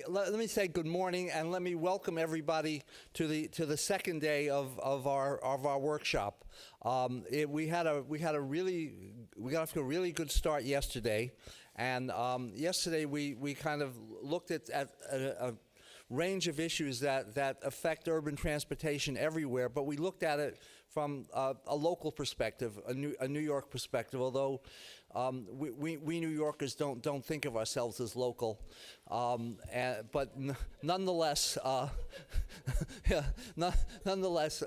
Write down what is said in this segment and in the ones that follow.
Let me say good morning, and let me welcome everybody to the second day of our workshop. We got off to a really good start yesterday, and yesterday we kind of looked at a range of issues that affect urban transportation everywhere, but we looked at it from a local perspective, a New York perspective, although we New Yorkers don't think of ourselves as local, but nonetheless, nonetheless,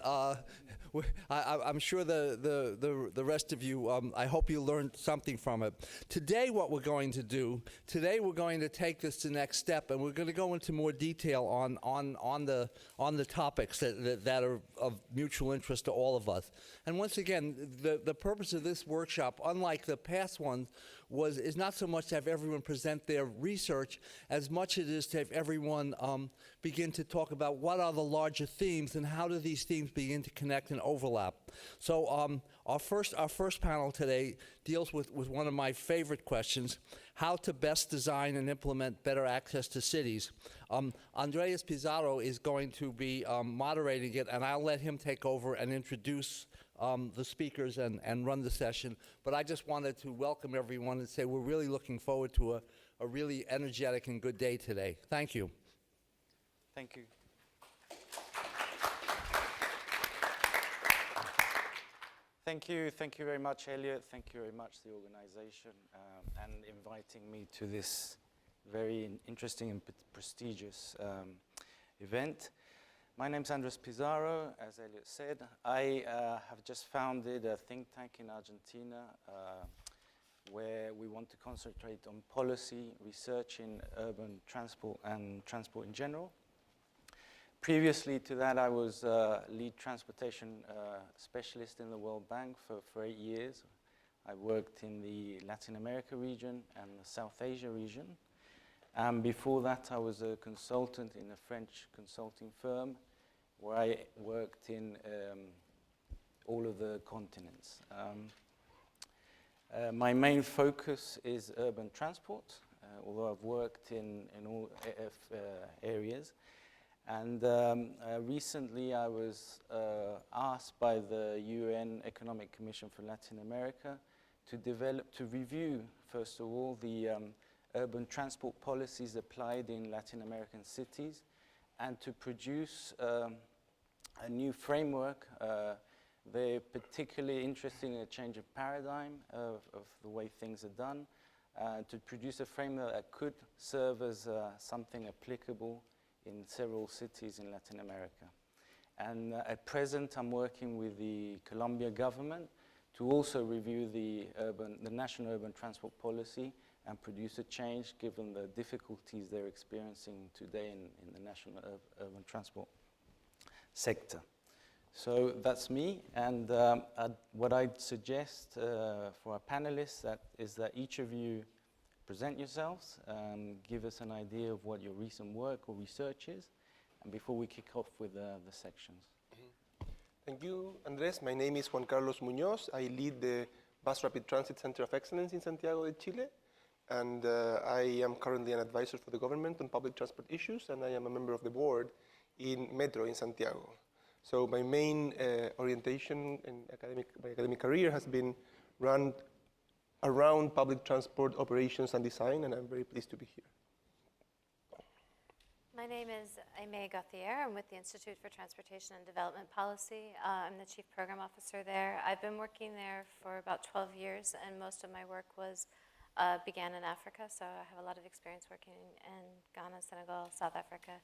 I'm sure the rest of you, I hope you learned something from it. Today, what we're going to do, we're going to take this to the next step, and we're going to go into more detail on the topics that are of mutual interest to all of us. And once again, the purpose of this workshop, unlike the past ones, is not so much to have everyone present their research as much as it is to have everyone begin to talk about what are the larger themes and how do these themes begin to connect and overlap. So our first panel today deals with one of my favorite questions: how to best design and implement better access to cities. Andreas Pizarro is going to be moderating it, and I'll let him take over and introduce the speakers and run the session. But I just wanted to welcome everyone and say we're really looking forward to a really energetic and good day today. Thank you. Thank you. Thank you very much, Elliot. Thank you very much, the organization, and inviting me to this very interesting and prestigious event. My name's Andres Pizarro, as Elliot said. I have just founded a think tank in Argentina where we want to concentrate on policy, research in urban transport and transport in general. Previously to that, I was lead transportation specialist in the World Bank for 8 years. I worked in the Latin America region and the South Asia region. And before that, I was a consultant in a French consulting firm where I worked in all of the continents. My main focus is urban transport, although I've worked in all areas. And recently I was asked by the UN Economic Commission for Latin America to review, first of all, the urban transport policies applied in Latin American cities, and to produce a new framework. They're particularly interested in a change of paradigm of the way things are done, to produce a framework that could serve as something applicable in several cities in Latin America. And at present, I'm working with the Colombia government to also review the national urban transport policy and produce a change given the difficulties they're experiencing today in the national urban transport sector. So that's me, and what I'd suggest for our panelists is that each of you present yourselves, give us an idea of what your recent work or research is, and before we kick off with the sections. Thank you, Andres. My name is Juan Carlos Muñoz. I lead the Bus Rapid Transit Center of Excellence in Santiago de Chile, and I am currently an advisor for the government on public transport issues, and I am a member of the board in Metro in Santiago. So my main orientation in my academic career has been run around public transport operations and design, and I'm very pleased to be here. My name is Aimee Gauthier. I'm with the Institute for Transportation and Development Policy. I'm the Chief Program Officer there. I've been working there for about 12 years, and most of my work began in Africa, so I have a lot of experience working in Ghana, Senegal, South Africa,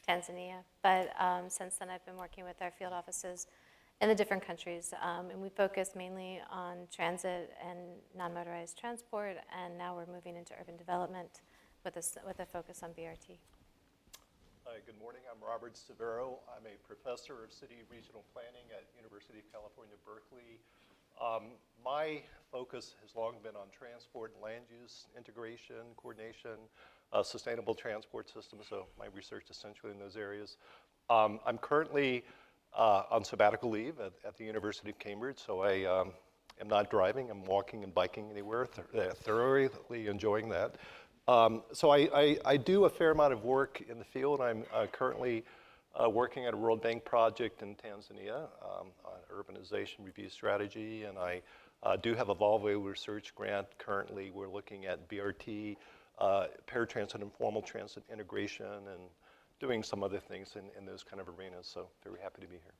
Tanzania. But since then, I've been working with our field offices in the different countries, and we focus mainly on transit and non-motorized transport, and now we're moving into urban development with a focus on BRT. Hi, good morning. I'm Robert Severo. I'm a professor of city regional planning at University of California, Berkeley. My focus has long been on transport and land use integration, coordination, sustainable transport systems, so my research essentially in those areas. I'm currently on sabbatical leave at the University of Cambridge, so I am not driving. I'm walking and biking anywhere, thoroughly enjoying that. So I do a fair amount of work in the field. I'm currently working at a World Bank project in Tanzania on urbanization review strategy, and I do have a Volvo research grant currently. We're looking at BRT, paratransit and formal transit integration, and doing some other things in those kind of arenas, so very happy to be here.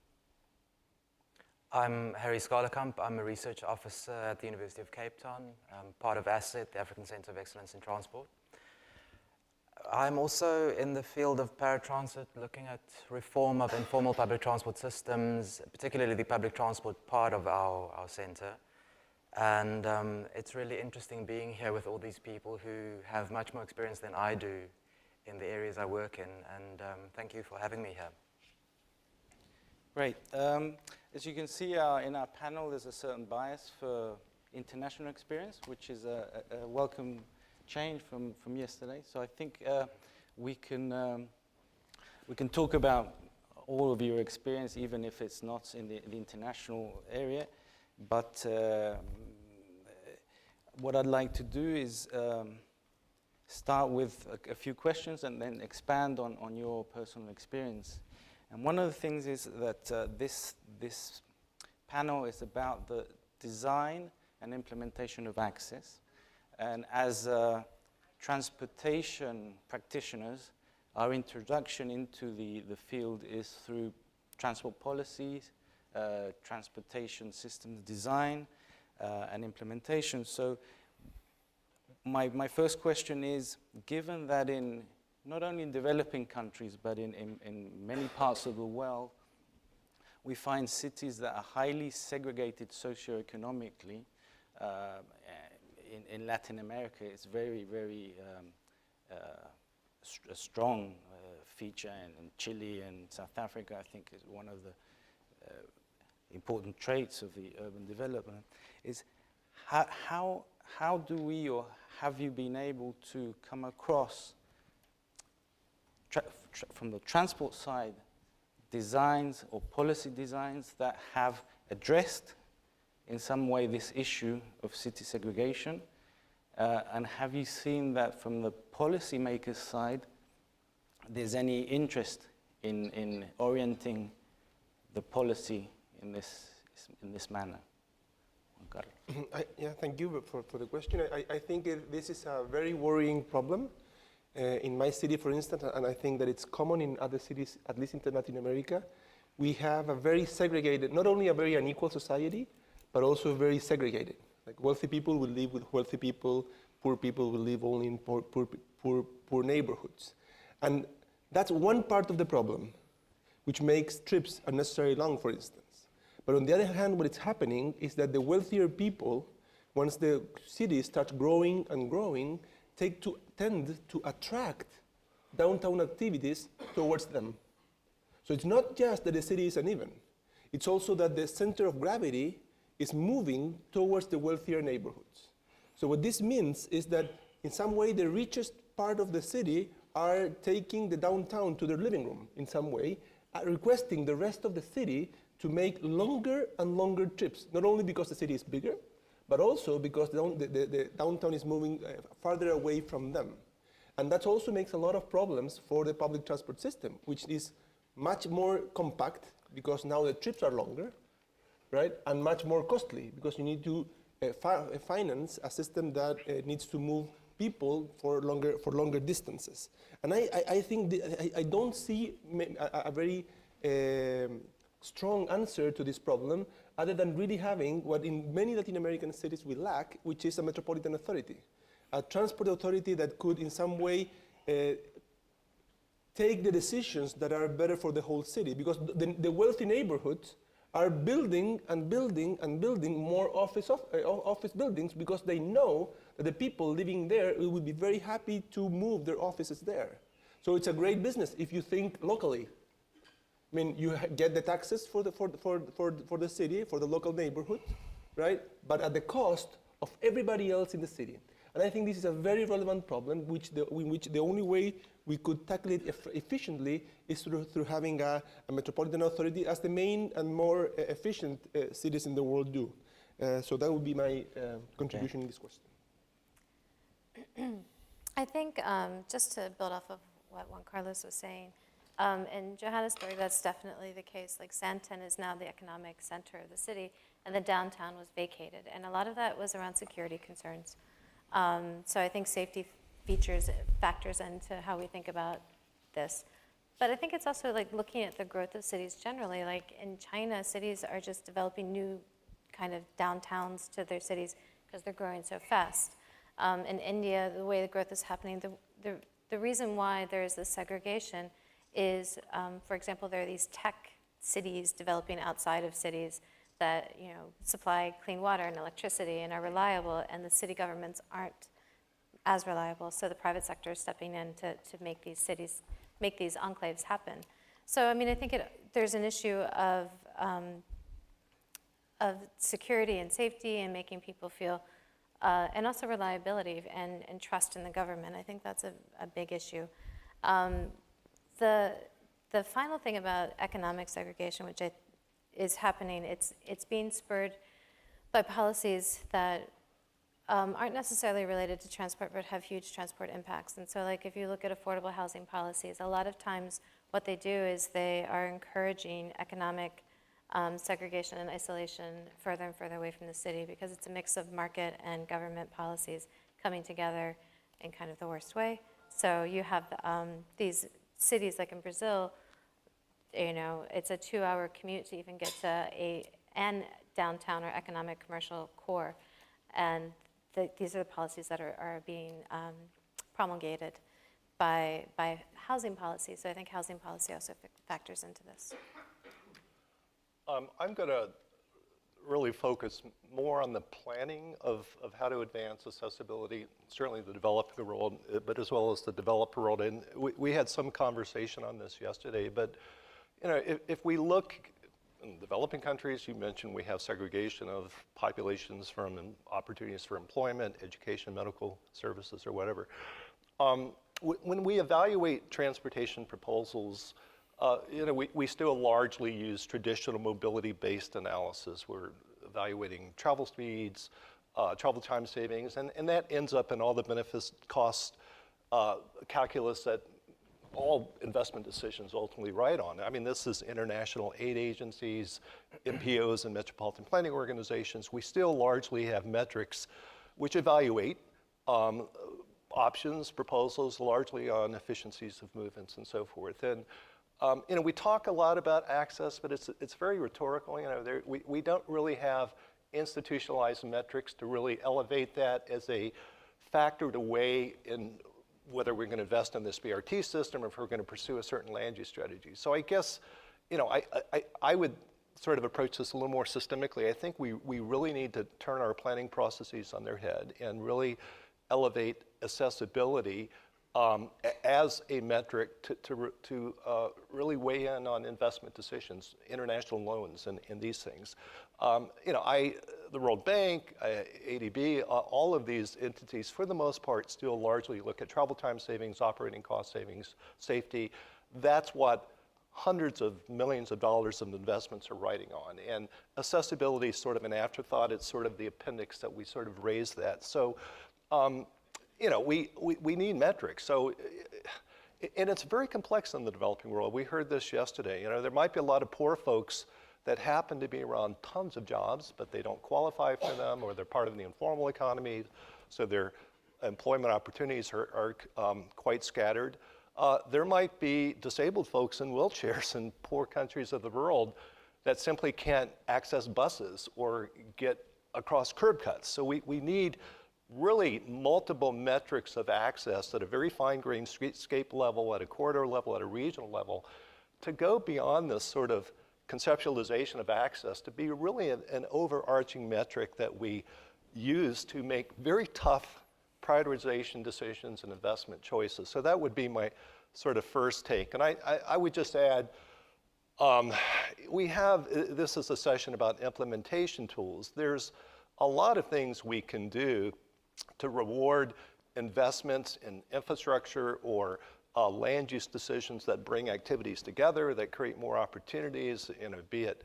I'm Harry Skarlekamp. I'm a research officer at the University of Cape Town. I'm part of ASCET, the African Centre of Excellence in Transport. I'm also in the field of paratransit, looking at reform of informal public transport systems, particularly the public transport part of our centre. And it's really interesting being here with all these people who have much more experience than I do in the areas I work in. And thank you for having me here. Great. As you can see in our panel, there's a certain bias for international experience, which is a welcome change from yesterday. So I think we can talk about all of your experience, even if it's not in the international area. But what I'd like to do is start with a few questions and then expand on your personal experience. And one of the things is that this panel is about the design and implementation of access. And as transportation practitioners, our introduction into the field is through transport policies, transportation systems design, and implementation. So my first question is, given that in not only in developing countries, but in many parts of the world, we find cities that are highly segregated socioeconomically. In Latin America, it's very, very a strong feature, and in Chile and South Africa, I think is one of the important traits of the urban development, is how do we, or have you been able to come across from the transport side, designs or policy designs that have addressed in some way this issue of city segregation? And have you seen that from the policymakers' side, there's any interest in orienting the policy in this manner? Yeah, thank you for the question. I think this is a very worrying problem. In my city, for instance, and I think that it's common in other cities, at least in Latin America, we have a very segregated, not only a very unequal society, but also very segregated. Like wealthy people will live with wealthy people will live only in poor neighborhoods. And that's one part of the problem, which makes trips unnecessarily long, for instance. But on the other hand, what is happening is that the wealthier people, once the city starts growing and growing, tend to attract downtown activities towards them. So it's not just that the city is uneven, it's also that the center of gravity is moving towards the wealthier neighborhoods. So what this means is that in some way the richest part of the city are taking the downtown to their living room in some way, requesting the rest of the city to make longer and longer trips, not only because the city is bigger, but also because the downtown is moving farther away from them. And that also makes a lot of problems for the public transport system, which is much more compact because now the trips are longer, right? And much more costly because you need to finance a system that needs to move people for longer distances. And I think I don't see a very strong answer to this problem other than really having what in many Latin American cities we lack, which is a metropolitan authority. A transport authority that could in some way take the decisions that are better for the whole city, because the wealthy neighborhoods are building and building and building more office buildings because they know that the people living there will be very happy to move their offices there. So it's a great business if you think locally. I mean, you get the taxes for the city, for the local neighborhood, right? But at the cost of everybody else in the city. And I think this is a very relevant problem, in which the only way we could tackle it efficiently is through having a metropolitan authority, as the main and more efficient cities in the world do. So that would be my contribution in this question. I think just to build off of what Juan Carlos was saying, in Johannesburg, that's definitely the case. Like Sandton is now the economic center of the city, and the downtown was vacated. And a lot of that was around security concerns. So I think safety factors into how we think about this. But I think it's also like looking at the growth of cities generally. Like in China, cities are just developing new kind of downtowns to their cities because they're growing so fast. In India, the way the growth is happening, the reason why there is this segregation is, for example, there are these tech cities developing outside of cities that supply clean water and electricity and are reliable, and the city governments aren't as reliable. So the private sector is stepping in to make these cities, make these enclaves happen. So I mean, I think there's an issue of security and safety and making people feel, and also reliability and trust in the government. I think that's a big issue. The final thing about economic segregation, which is happening, it's being spurred by policies that aren't necessarily related to transport but have huge transport impacts. And so like if you look at affordable housing policies, a lot of times what they do is they are encouraging economic segregation and isolation further and further away from the city because it's a mix of market and government policies coming together in kind of the worst way. So you have these cities like in Brazil, it's a 2-hour commute to even get to an downtown or economic commercial core. And these are the policies that are being promulgated by housing policy. So I think housing policy also factors into this. I'm going to really focus more on the planning of how to advance accessibility, certainly the developing world, but as well as the developed world. And we had some conversation on this yesterday, but if we look in developing countries, you mentioned we have segregation of populations from opportunities for employment, education, medical services, or whatever. When we evaluate transportation proposals, we still largely use traditional mobility-based analysis. We're evaluating travel speeds, travel time savings, and that ends up in all the benefits cost calculus that all investment decisions ultimately ride on. I mean, this is international aid agencies, MPOs, and metropolitan planning organizations. We still largely have metrics which evaluate options, proposals, largely on efficiencies of movements and so forth. And we talk a lot about access, but it's very rhetorical. We don't really have institutionalized metrics to really elevate that as a factor to weigh in whether we're going to invest in this BRT system or if we're going to pursue a certain land use strategy. So I guess, I would sort of approach this a little more systemically. I think we really need to turn our planning processes on their head and really elevate accessibility as a metric to really weigh in on investment decisions, international loans, and these things. The World Bank, ADB, all of these entities, for the most part, still largely look at travel time savings, operating cost savings, safety. That's what hundreds of millions of dollars of investments are riding on. And accessibility is sort of an afterthought. It's sort of the appendix that we sort of raise that. So, we need metrics. So, and it's very complex in the developing world. We heard this yesterday. There might be a lot of poor folks that happen to be around tons of jobs, but they don't qualify for them, or they're part of the informal economy, so their employment opportunities are quite scattered. There might be disabled folks in wheelchairs in poor countries of the world that simply can't access buses or get across curb cuts. So we need really multiple metrics of access at a very fine-grained streetscape level, at a corridor level, at a regional level, to go beyond this sort of conceptualization of access to be really an overarching metric that we use to make very tough prioritization decisions and investment choices. So that would be my sort of first take. And I would just add, this is a session about implementation tools. There's a lot of things we can do to reward investments in infrastructure or land use decisions that bring activities together, that create more opportunities, be it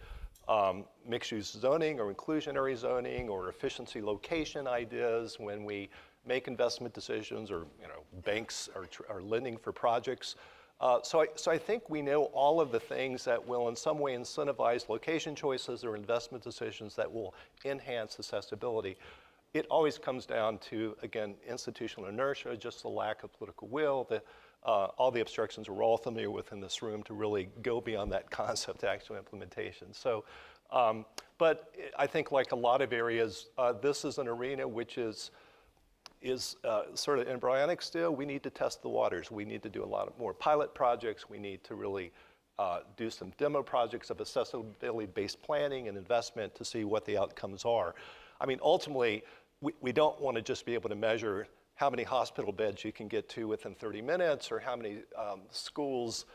mixed use zoning or inclusionary zoning or efficiency location ideas when we make investment decisions, or banks are lending for projects. So I think we know all of the things that will in some way incentivize location choices or investment decisions that will enhance accessibility. It always comes down to, again, institutional inertia, just the lack of political will, all the obstructions we're all familiar with in this room to really go beyond that concept to actual implementation. So, but I think like a lot of areas, this is an arena which is sort of embryonic still. We need to test the waters. We need to do a lot more pilot projects. We need to really do some demo projects of accessibility-based planning and investment to see what the outcomes are. I mean, ultimately, we don't want to just be able to measure how many hospital beds you can get to within 30 minutes, or how many schools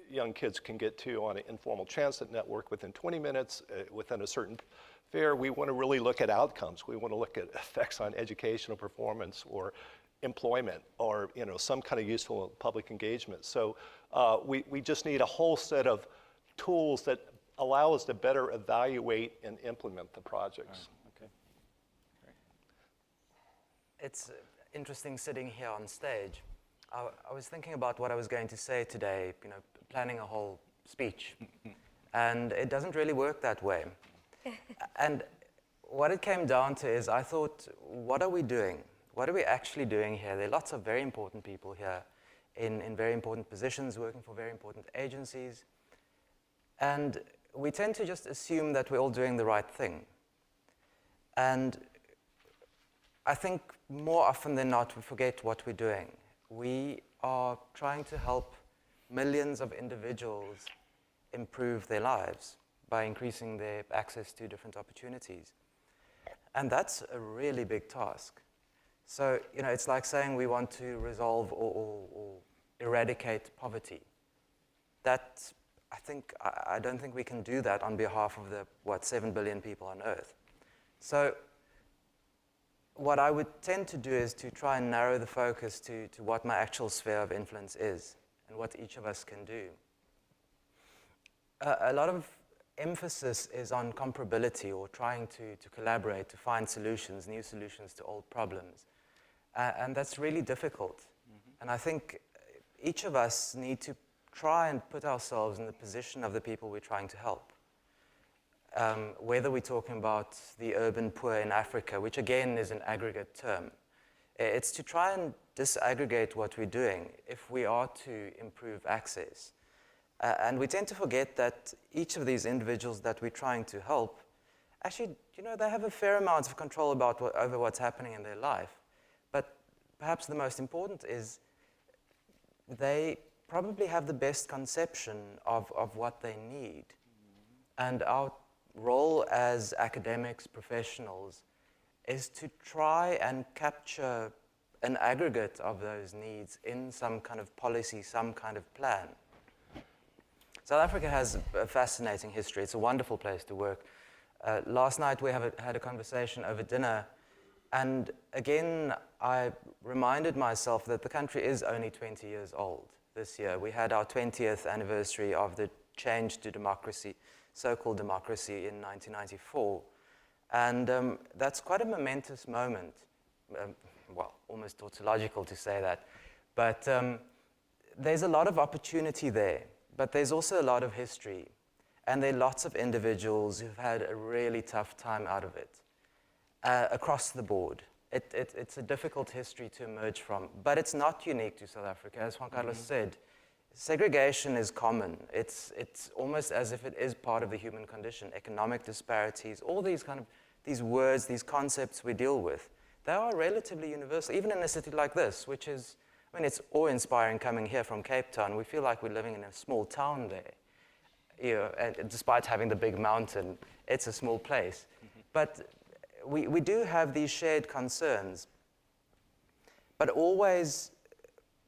young kids can get to on an informal transit network within 20 minutes, within a certain fare. We want to really look at outcomes. We want to look at effects on educational performance or employment, or some kind of useful public engagement. So we just need a whole set of tools that allow us to better evaluate and implement the projects. Okay. Great. It's interesting sitting here on stage. I was thinking about what I was going to say today, planning a whole speech. And it doesn't really work that way. And what it came down to is I thought, what are we doing? What are we actually doing here? There are lots of very important people here in very important positions, working for very important agencies. And we tend to just assume that we're all doing the right thing. And I think more often than not, we forget what we're doing. We are trying to help millions of individuals improve their lives by increasing their access to different opportunities. And that's a really big task. So, it's like saying we want to resolve or eradicate poverty. I don't think we can do that on behalf of the, 7 billion people on Earth. So what I would tend to do is to try and narrow the focus to what my actual sphere of influence is and what each of us can do. A lot of emphasis is on comparability, or trying to collaborate to find solutions, new solutions to old problems. And that's really difficult. Mm-hmm. And I think each of us need to try and put ourselves in the position of the people we're trying to help. Whether we're talking about the urban poor in Africa, which again is an aggregate term, it's to try and disaggregate what we're doing if we are to improve access. And we tend to forget that each of these individuals that we're trying to help, actually, they have a fair amount of control over what's happening in their life. But perhaps the most important is they probably have the best conception of what they need. And our role as academics, professionals, is to try and capture an aggregate of those needs in some kind of policy, some kind of plan. South Africa has a fascinating history. It's a wonderful place to work. Last night we had a conversation over dinner, and again I reminded myself that the country is only 20 years old this year. We had our 20th anniversary of the change to democracy, so-called democracy, in 1994. And that's quite a momentous moment. Almost tautological to say that. But there's a lot of opportunity there, but there's also a lot of history. And there are lots of individuals who've had a really tough time out of it, across the board. It's a difficult history to emerge from, but it's not unique to South Africa. As Juan Carlos said, segregation is common. It's almost as if it is part of the human condition. Economic disparities, all these these words, these concepts we deal with, they are relatively universal, even in a city like this, which is, it's awe-inspiring coming here from Cape Town. We feel like we're living in a small town there. And despite having the big mountain, it's a small place. Mm-hmm. But we do have these shared concerns. But always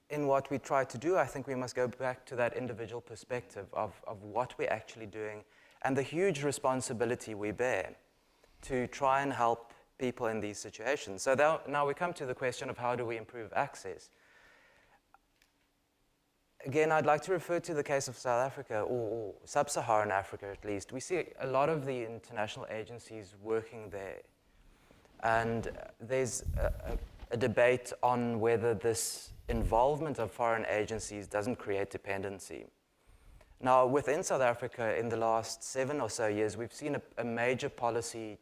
in what we try to do, I think we must go back to that individual perspective of what we're actually doing and the huge responsibility we bear to try and help people in these situations. So now we come to the question of how do we improve access. Again, I'd like to refer to the case of South Africa, or sub-Saharan Africa at least. We see a lot of the international agencies working there. And there's a debate on whether this involvement of foreign agencies doesn't create dependency. Now, within South Africa, in the last 7 or so years, we've seen a major policy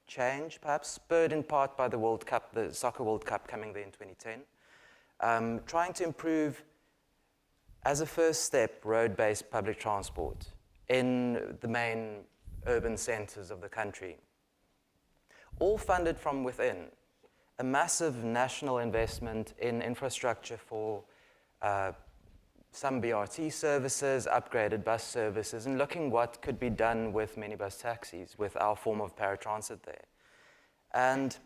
change, perhaps spurred in part by the World Cup, the Soccer World Cup coming there in 2010, trying to improve, as a first step, road-based public transport in the main urban centers of the country. All funded from within. A massive national investment in infrastructure for some BRT services, upgraded bus services, and looking what could be done with minibus taxis, with our form of paratransit there. And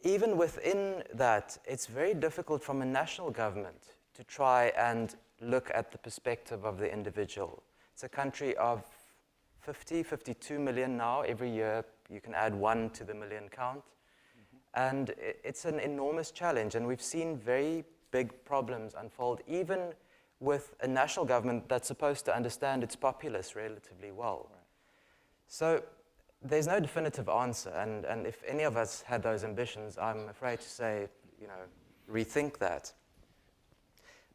even within that, it's very difficult from a national government to try and look at the perspective of the individual. It's a country of 52 million now. Every year, you can add 1 to the million count. And it's an enormous challenge, and we've seen very big problems unfold, even with a national government that's supposed to understand its populace relatively well. Right. So there's no definitive answer, and if any of us had those ambitions, I'm afraid to say, rethink that.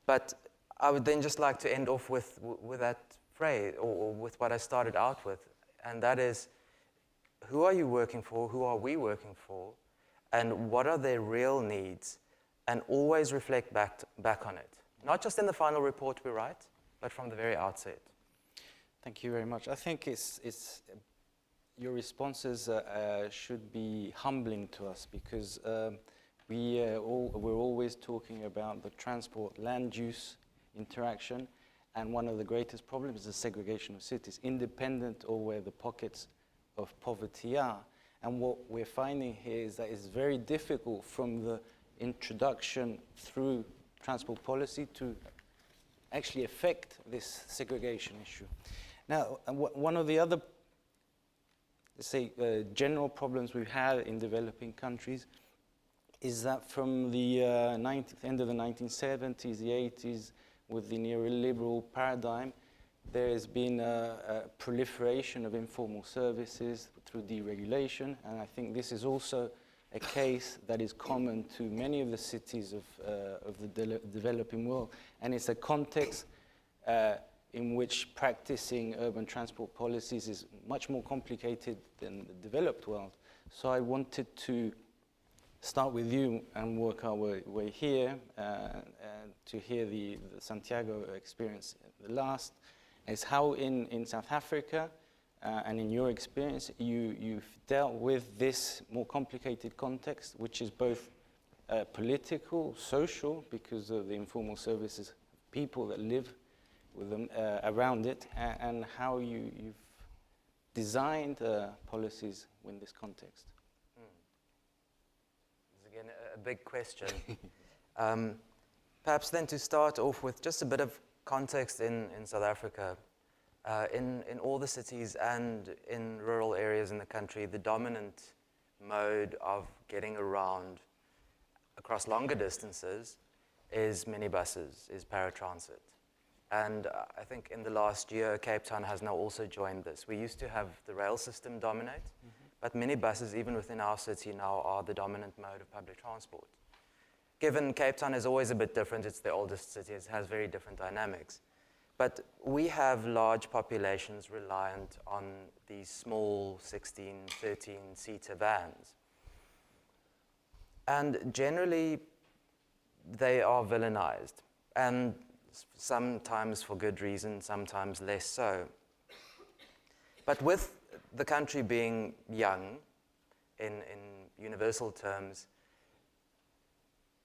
But I would then just like to end off with that phrase, or with what I started out with, and that is, who are you working for? Who are we working for? And what are their real needs? And always reflect back on it. Not just in the final report we write, but from the very outset. Thank you very much. I think your responses should be humbling to us, because we're always talking about the transport land use interaction, and one of the greatest problems is the segregation of cities, independent of where the pockets of poverty are. And what we're finding here is that it's very difficult from the introduction through transport policy to actually affect this segregation issue. Now, one of the other, let's say, general problems we've had in developing countries is that from the end of the 1970s, the 80s, with the neoliberal paradigm, there has been a proliferation of informal services through deregulation, and I think this is also a case that is common to many of the cities of the developing world, and it's a context in which practicing urban transport policies is much more complicated than the developed world. So I wanted to start with you and work our way here to hear the Santiago experience. The last is how in South Africa, and in your experience, you've dealt with this more complicated context, which is both political, social, because of the informal services, people that live with them around it, and how you've designed policies in this context. This is again a big question. Perhaps then to start off with just a bit of context in South Africa. In all the cities and in rural areas in the country, the dominant mode of getting around across longer distances is minibuses, is paratransit. And I think in the last year, Cape Town has now also joined this. We used to have the rail system dominate, but minibuses, even within our city now, are the dominant mode of public transport. Given Cape Town is always a bit different, it's the oldest city, it has very different dynamics. But we have large populations reliant on these small 16, 13-seater vans. And generally, they are villainized, and sometimes for good reason, sometimes less so. But with the country being young, in universal terms,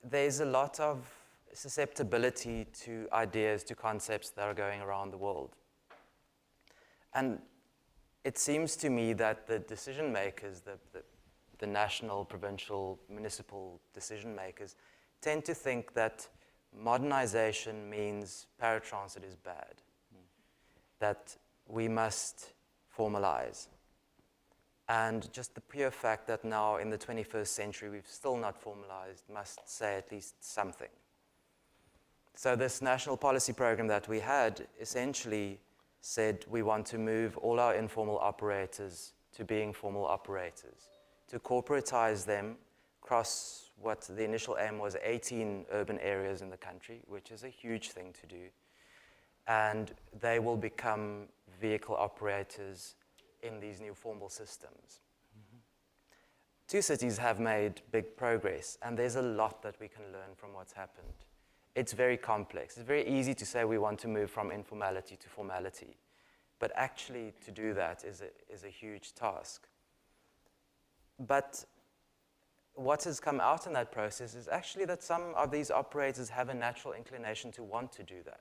there's a lot of susceptibility to ideas, to concepts that are going around the world. And it seems to me that the decision makers, the national, provincial, municipal decision makers, tend to think that modernization means paratransit is bad, that we must formalize. And just the pure fact that now in the 21st century we've still not formalized must say at least something. So this national policy program that we had essentially said we want to move all our informal operators to being formal operators, to corporatize them, across what the initial aim was 18 urban areas in the country, which is a huge thing to do. And they will become vehicle operators in these new formal systems. Two cities have made big progress, and there's a lot that we can learn from what's happened. It's very complex. It's very easy to say we want to move from informality to formality, but actually to do that is a huge task. But what has come out in that process is actually that some of these operators have a natural inclination to want to do that.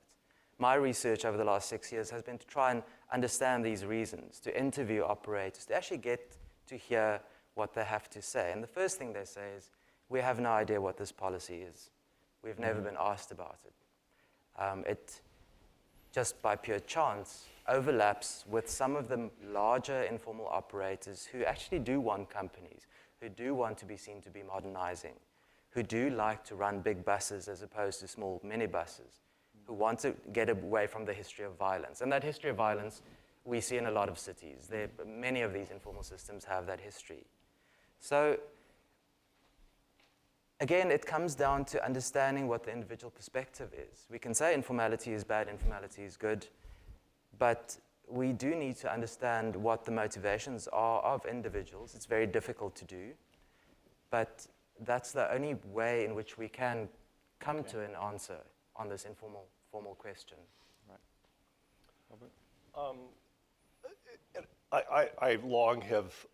My research over the last 6 years has been to try and understand these reasons, to interview operators, to actually get to hear what they have to say. And the first thing they say is, we have no idea what this policy is. We've never been asked about it. It, just by pure chance, overlaps with some of the larger informal operators who actually do want companies, who do want to be seen to be modernizing, who do like to run big buses as opposed to small minibuses, who want to get away from the history of violence. And that history of violence we see in a lot of cities. Many of these informal systems have that history. So again, it comes down to understanding what the individual perspective is. We can say informality is bad, informality is good, but we do need to understand what the motivations are of individuals. It's very difficult to do, but that's the only way in which we can come to an answer on this formal question. Right. Robert? I long have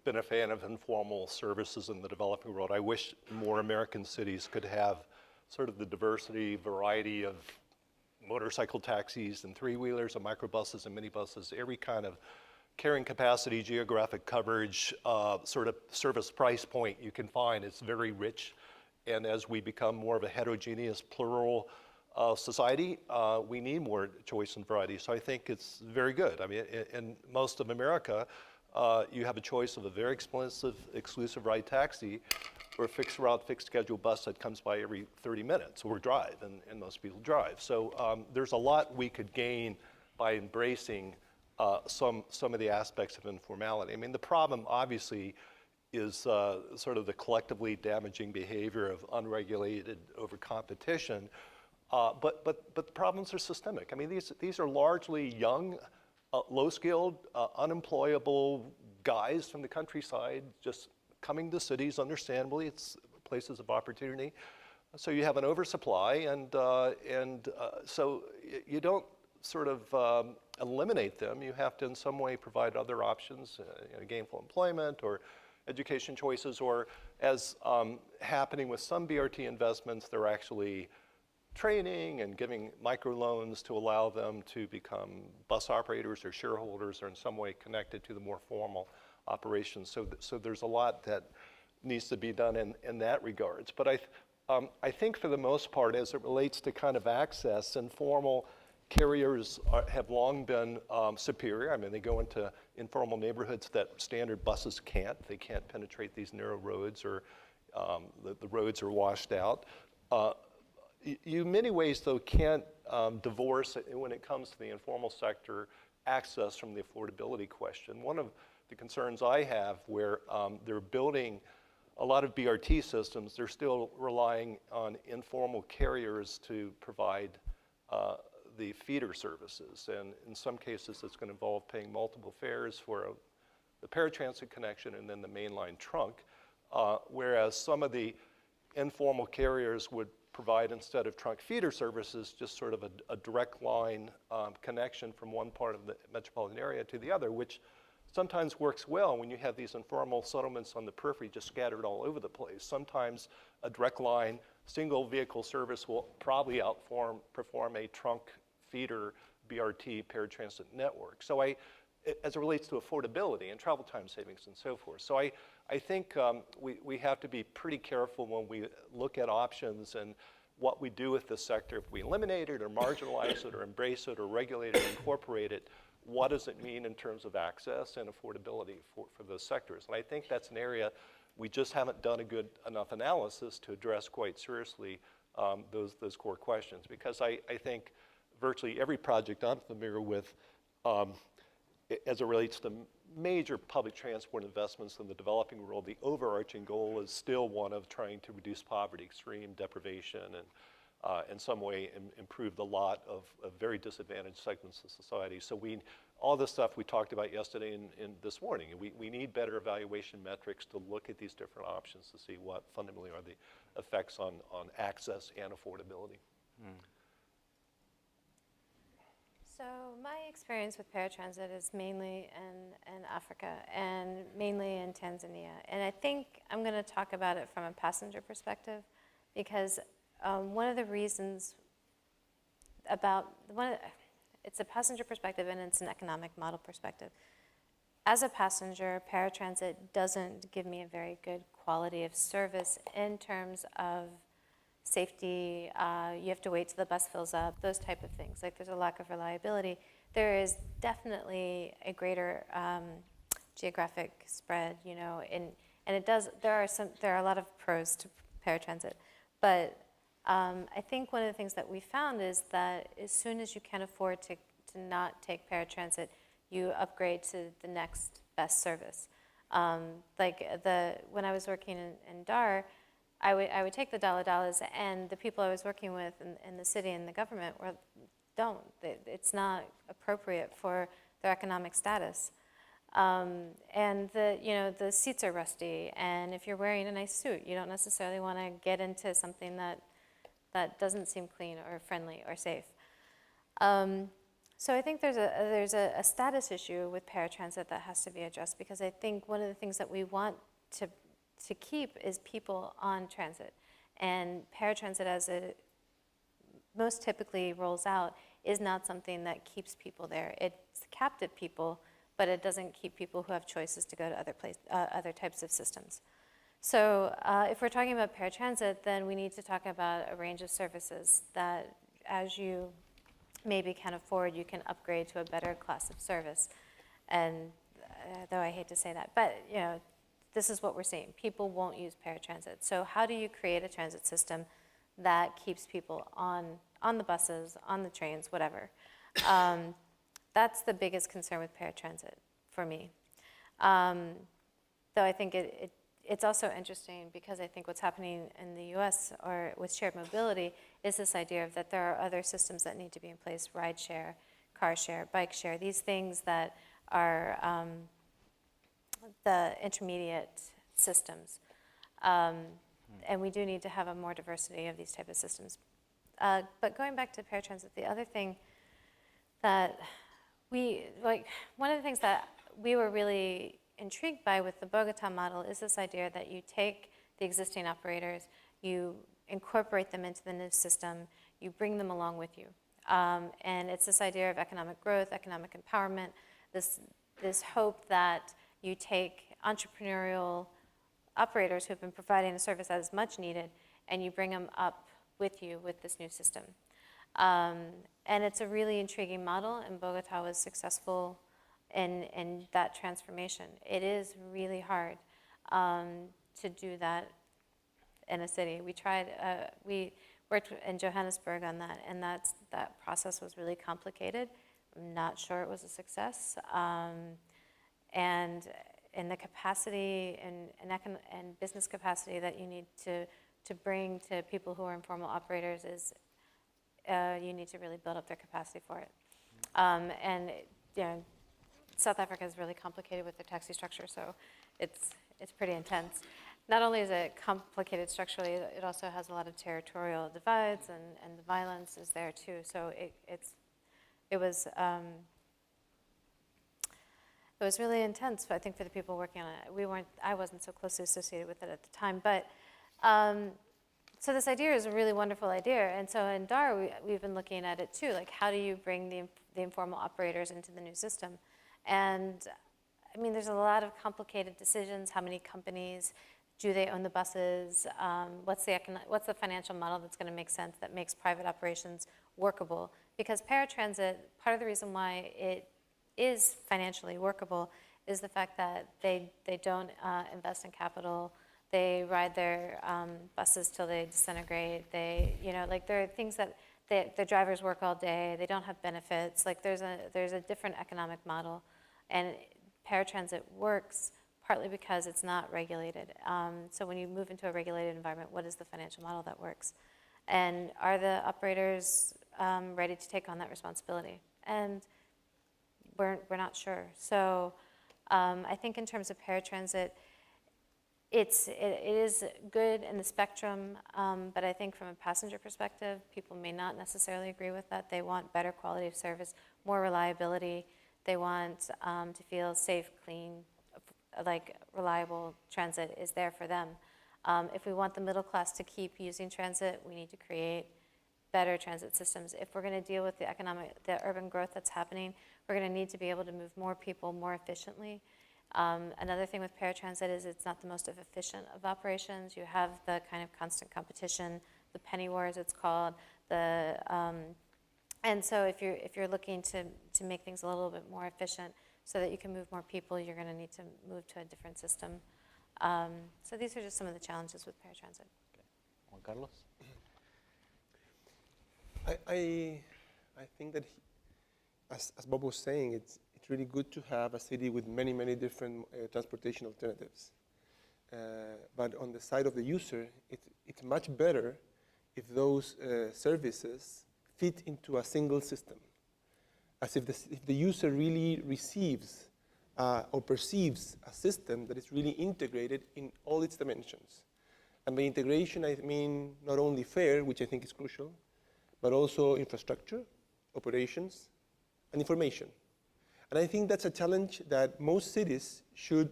been a fan of informal services in the developing world. I wish more American cities could have sort of the diversity, variety of motorcycle taxis and three-wheelers and microbuses and minibuses, every kind of carrying capacity, geographic coverage, sort of service price point you can find. It's very rich. And as we become more of a heterogeneous, plural society, we need more choice and variety. So I think it's very good. I mean, in most of America, you have a choice of a very expensive, exclusive ride taxi or a fixed route, fixed schedule bus that comes by every 30 minutes or drive, and most people drive. So there's a lot we could gain by embracing some of the aspects of informality. I mean, the problem obviously is sort of the collectively damaging behavior of unregulated over competition, but the problems are systemic. I mean, these are largely young, low-skilled, unemployable guys from the countryside just coming to cities, understandably. It's places of opportunity. So you have an oversupply, and so you don't sort of eliminate them. You have to in some way provide other options, gainful employment or education choices, or as happening with some BRT investments, they're actually training and giving microloans to allow them to become bus operators or shareholders or in some way connected to the more formal operations. So there's a lot that needs to be done in that regards. But I think for the most part, as it relates to kind of access, informal carriers have long been superior. I mean, they go into informal neighborhoods that standard buses can't. They can't penetrate these narrow roads, or the roads are washed out. You in many ways, though, can't divorce, when it comes to the informal sector, access from the affordability question. One of the concerns I have, where they're building a lot of BRT systems, they're still relying on informal carriers to provide the feeder services. And in some cases, it's going to involve paying multiple fares for the paratransit connection and then the mainline trunk, whereas some of the informal carriers would provide, instead of trunk feeder services, just sort of a direct line connection from one part of the metropolitan area to the other, which sometimes works well when you have these informal settlements on the periphery just scattered all over the place. Sometimes a direct line, single vehicle service will probably perform a trunk feeder BRT paratransit network. So as it relates to affordability and travel time savings and so forth. So I think we have to be pretty careful when we look at options and what we do with this sector. If we eliminate it or marginalize it or embrace it or regulate it or incorporate it, what does it mean in terms of access and affordability for those sectors? And I think that's an area we just haven't done a good enough analysis to address quite seriously those core questions. Because I think virtually every project I'm familiar with, as it relates to major public transport investments in the developing world, the overarching goal is still one of trying to reduce poverty, extreme deprivation, and in some way improve the lot of very disadvantaged segments of society. So all the stuff we talked about yesterday and this morning, we need better evaluation metrics to look at these different options to see what fundamentally are the effects on access and affordability. So my experience with paratransit is mainly in Africa and mainly in Tanzania. And I think I'm going to talk about it from a passenger perspective because one of the reasons it's a passenger perspective and it's an economic model perspective. As a passenger, paratransit doesn't give me a very good quality of service in terms of safety, you have to wait till the bus fills up, those type of things. Like there's a lack of reliability. There is definitely a greater geographic spread, you know, and it does, there are a lot of pros to paratransit. But I think one of the things that we found is that as soon as you can afford to not take paratransit, you upgrade to the next best service. When I was working in Dar, I would take the dala-dalas, and the people I was working with in the city and the government it's not appropriate for their economic status. And the seats are rusty, and if you're wearing a nice suit, you don't necessarily want to get into something that doesn't seem clean or friendly or safe. So I think there's a status issue with paratransit that has to be addressed, because I think one of the things that we want to keep is people on transit. And paratransit, as it most typically rolls out, is not something that keeps people there. It's captive people, but it doesn't keep people who have choices to go to other types of systems. So if we're talking about paratransit, then we need to talk about a range of services that, as you maybe can afford, you can upgrade to a better class of service. And though I hate to say that, but you know, this is what we're seeing. People won't use paratransit. So how do you create a transit system that keeps people on the buses, on the trains, whatever? That's the biggest concern with paratransit for me. Though I think it's also interesting, because I think what's happening in the US or with shared mobility is this idea of that there are other systems that need to be in place: ride share, car share, bike share, these things that are the intermediate systems. And we do need to have a more diversity of these type of systems. But going back to paratransit, the other thing that one of the things that we were really intrigued by with the Bogota model is this idea that you take the existing operators, you incorporate them into the new system, you bring them along with you. And it's this idea of economic growth, economic empowerment, this hope that you take entrepreneurial operators who have been providing a service that is much needed, and you bring them up with you with this new system. And it's a really intriguing model, and Bogota was successful in that transformation. It is really hard to do that in a city. We worked in Johannesburg on that, and that process was really complicated. I'm not sure it was a success. And in the capacity and business capacity that you need to bring to people who are informal operators is you need to really build up their capacity for it. And you know, South Africa is really complicated with their taxi structure, so it's pretty intense. Not only is it complicated structurally, it also has a lot of territorial divides, and the violence is there too. So it was really intense, I think, for the people working on it. I wasn't so closely associated with it at the time, but so this idea is a really wonderful idea. And so in Dar, we've been looking at it too, like how do you bring the informal operators into the new system? And I mean, there's a lot of complicated decisions. How many companies? Do they own the buses? What's the financial model that's going to make sense, that makes private operations workable? Because paratransit, part of the reason why it is financially workable is the fact that they don't invest in capital. They ride their buses till they disintegrate. There are things that the drivers work all day. They don't have benefits. Like there's a different economic model, and paratransit works partly because it's not regulated. So when you move into a regulated environment, what is the financial model that works? And are the operators ready to take on that responsibility? And we're not sure. So I think in terms of paratransit, it is good in the spectrum, but I think from a passenger perspective, people may not necessarily agree with that. They want better quality of service, more reliability. They want to feel safe, clean, like reliable transit is there for them. If we want the middle class to keep using transit, we need to create better transit systems. If we're going to deal with the urban growth that's happening, we're going to need to be able to move more people more efficiently. Another thing with paratransit is it's not the most efficient of operations. You have the kind of constant competition, the penny wars it's called, and so if you're looking to make things a little bit more efficient so that you can move more people, you're going to need to move to a different system. So these are just some of the challenges with paratransit. Okay. Juan Carlos? I think that, as Bob was saying, it's really good to have a city with many, many different transportation alternatives. But on the side of the user, it's much better if those services fit into a single system, as if the user really receives or perceives a system that is really integrated in all its dimensions. And by integration, I mean not only fare, which I think is crucial, but also infrastructure, operations, and information. And I think that's a challenge that most cities should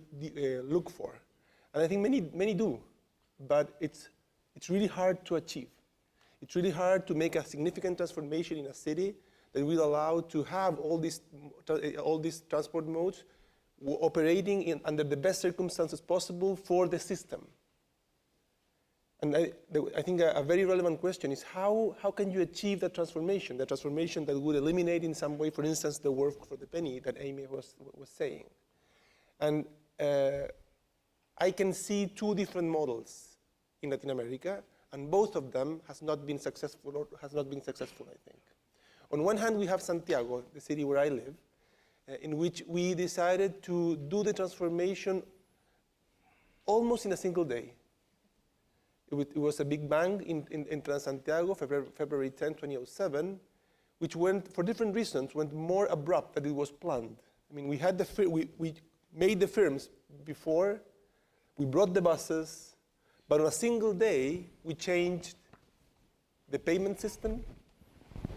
look for. And I think many do, but it's really hard to achieve. It's really hard to make a significant transformation in a city that will allow to have all these transport modes operating under the best circumstances possible for the system. And I think a very relevant question is how can you achieve that transformation that would eliminate in some way, for instance, the work for the penny that Amy was saying. And I can see two different models in Latin America, and both of them has not been successful, I think. On one hand, we have Santiago, the city where I live, in which we decided to do the transformation almost in a single day. It was a big bang in Trans-Santiago, February 10, 2007, which went, for different reasons, went more abrupt than it was planned. I mean, we made the firms before, we brought the buses, but on a single day, we changed the payment system,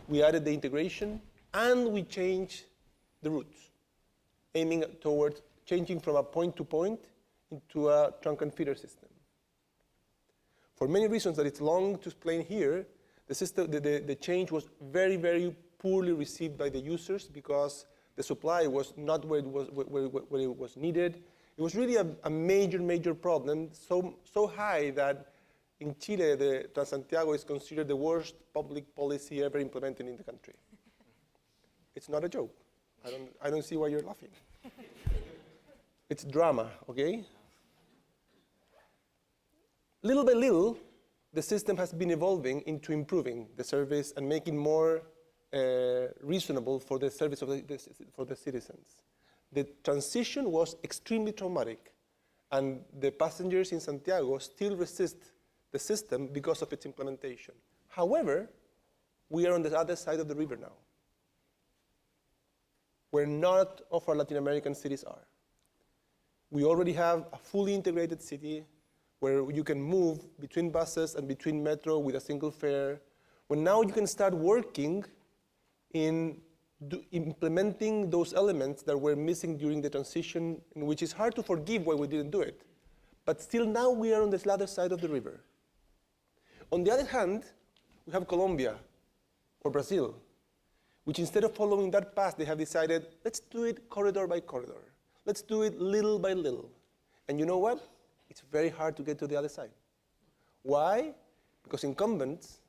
we added the integration, and we changed the routes, aiming towards changing from a point-to-point into a trunk and feeder system. For many reasons that it's long to explain here, the change was very, very poorly received by the users because the supply was not where it was needed. It was really a major problem, so high that in Chile, the Trans-Santiago is considered the worst public policy ever implemented in the country. It's not a joke. I don't see why you're laughing. It's drama, okay? Little by little, the system has been evolving into improving the service and making more reasonable for the service for the citizens. The transition was extremely traumatic, and the passengers in Santiago still resist the system because of its implementation. However, we are on the other side of the river now, where none of our Latin American cities are. We already have a fully integrated city where you can move between buses and between metro with a single fare, where now you can start working in implementing those elements that were missing during the transition, in which is hard to forgive why we didn't do it. But still now we are on the other side of the river. On the other hand, we have Colombia or Brazil, which instead of following that path, they have decided, let's do it corridor by corridor. Let's do it little by little. And you know what? It's very hard to get to the other side. Why? Because incumbents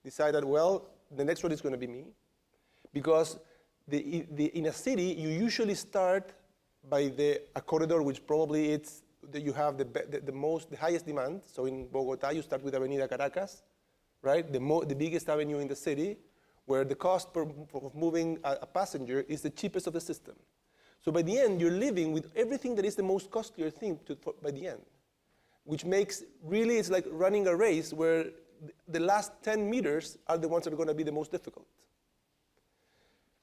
decided, well, the next one is going to be me. Because in a city, you usually start by a corridor which probably you have the highest demand. So in Bogota, you start with Avenida Caracas, right? The biggest avenue in the city, where the cost of moving a passenger is the cheapest of the system. So by the end, you're living with everything that is the most costlier thing by the end, which makes really, it's like running a race where the last 10 meters are the ones that are going to be the most difficult.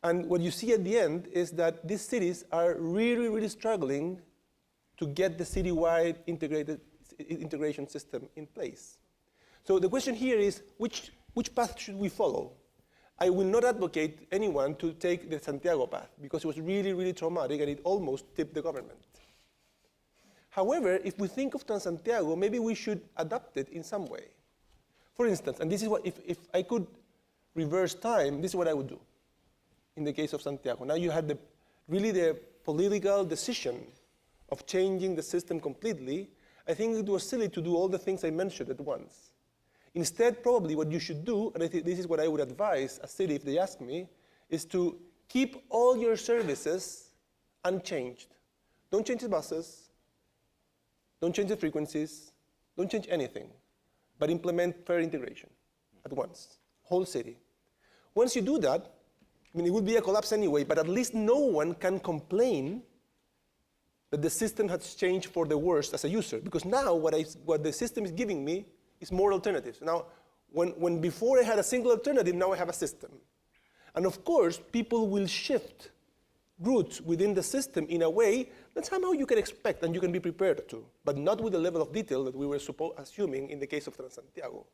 And what you see at the end is that these cities are really, really struggling to get the citywide integration system in place. So the question here is, which path should we follow? I will not advocate anyone to take the Santiago path, because it was really, really traumatic and it almost tipped the government. However, if we think of Transantiago, maybe we should adapt it in some way. For instance, and this is what, if I could reverse time, this is what I would do in the case of Santiago. Now you had really the political decision of changing the system completely. I think it was silly to do all the things I mentioned at once. Instead, probably what you should do, and I think this is what I would advise a city if they ask me, is to keep all your services unchanged. Don't change the buses, don't change the frequencies, don't change anything, but implement fair integration at once, whole city. Once you do that, I mean, it would be a collapse anyway, but at least no one can complain that the system has changed for the worse as a user, because now what the system is giving me is more alternatives. Now, when before I had a single alternative, now I have a system. And of course, people will shift routes within the system in a way that somehow you can expect and you can be prepared to, but not with the level of detail that we were assuming in the case of Transantiago.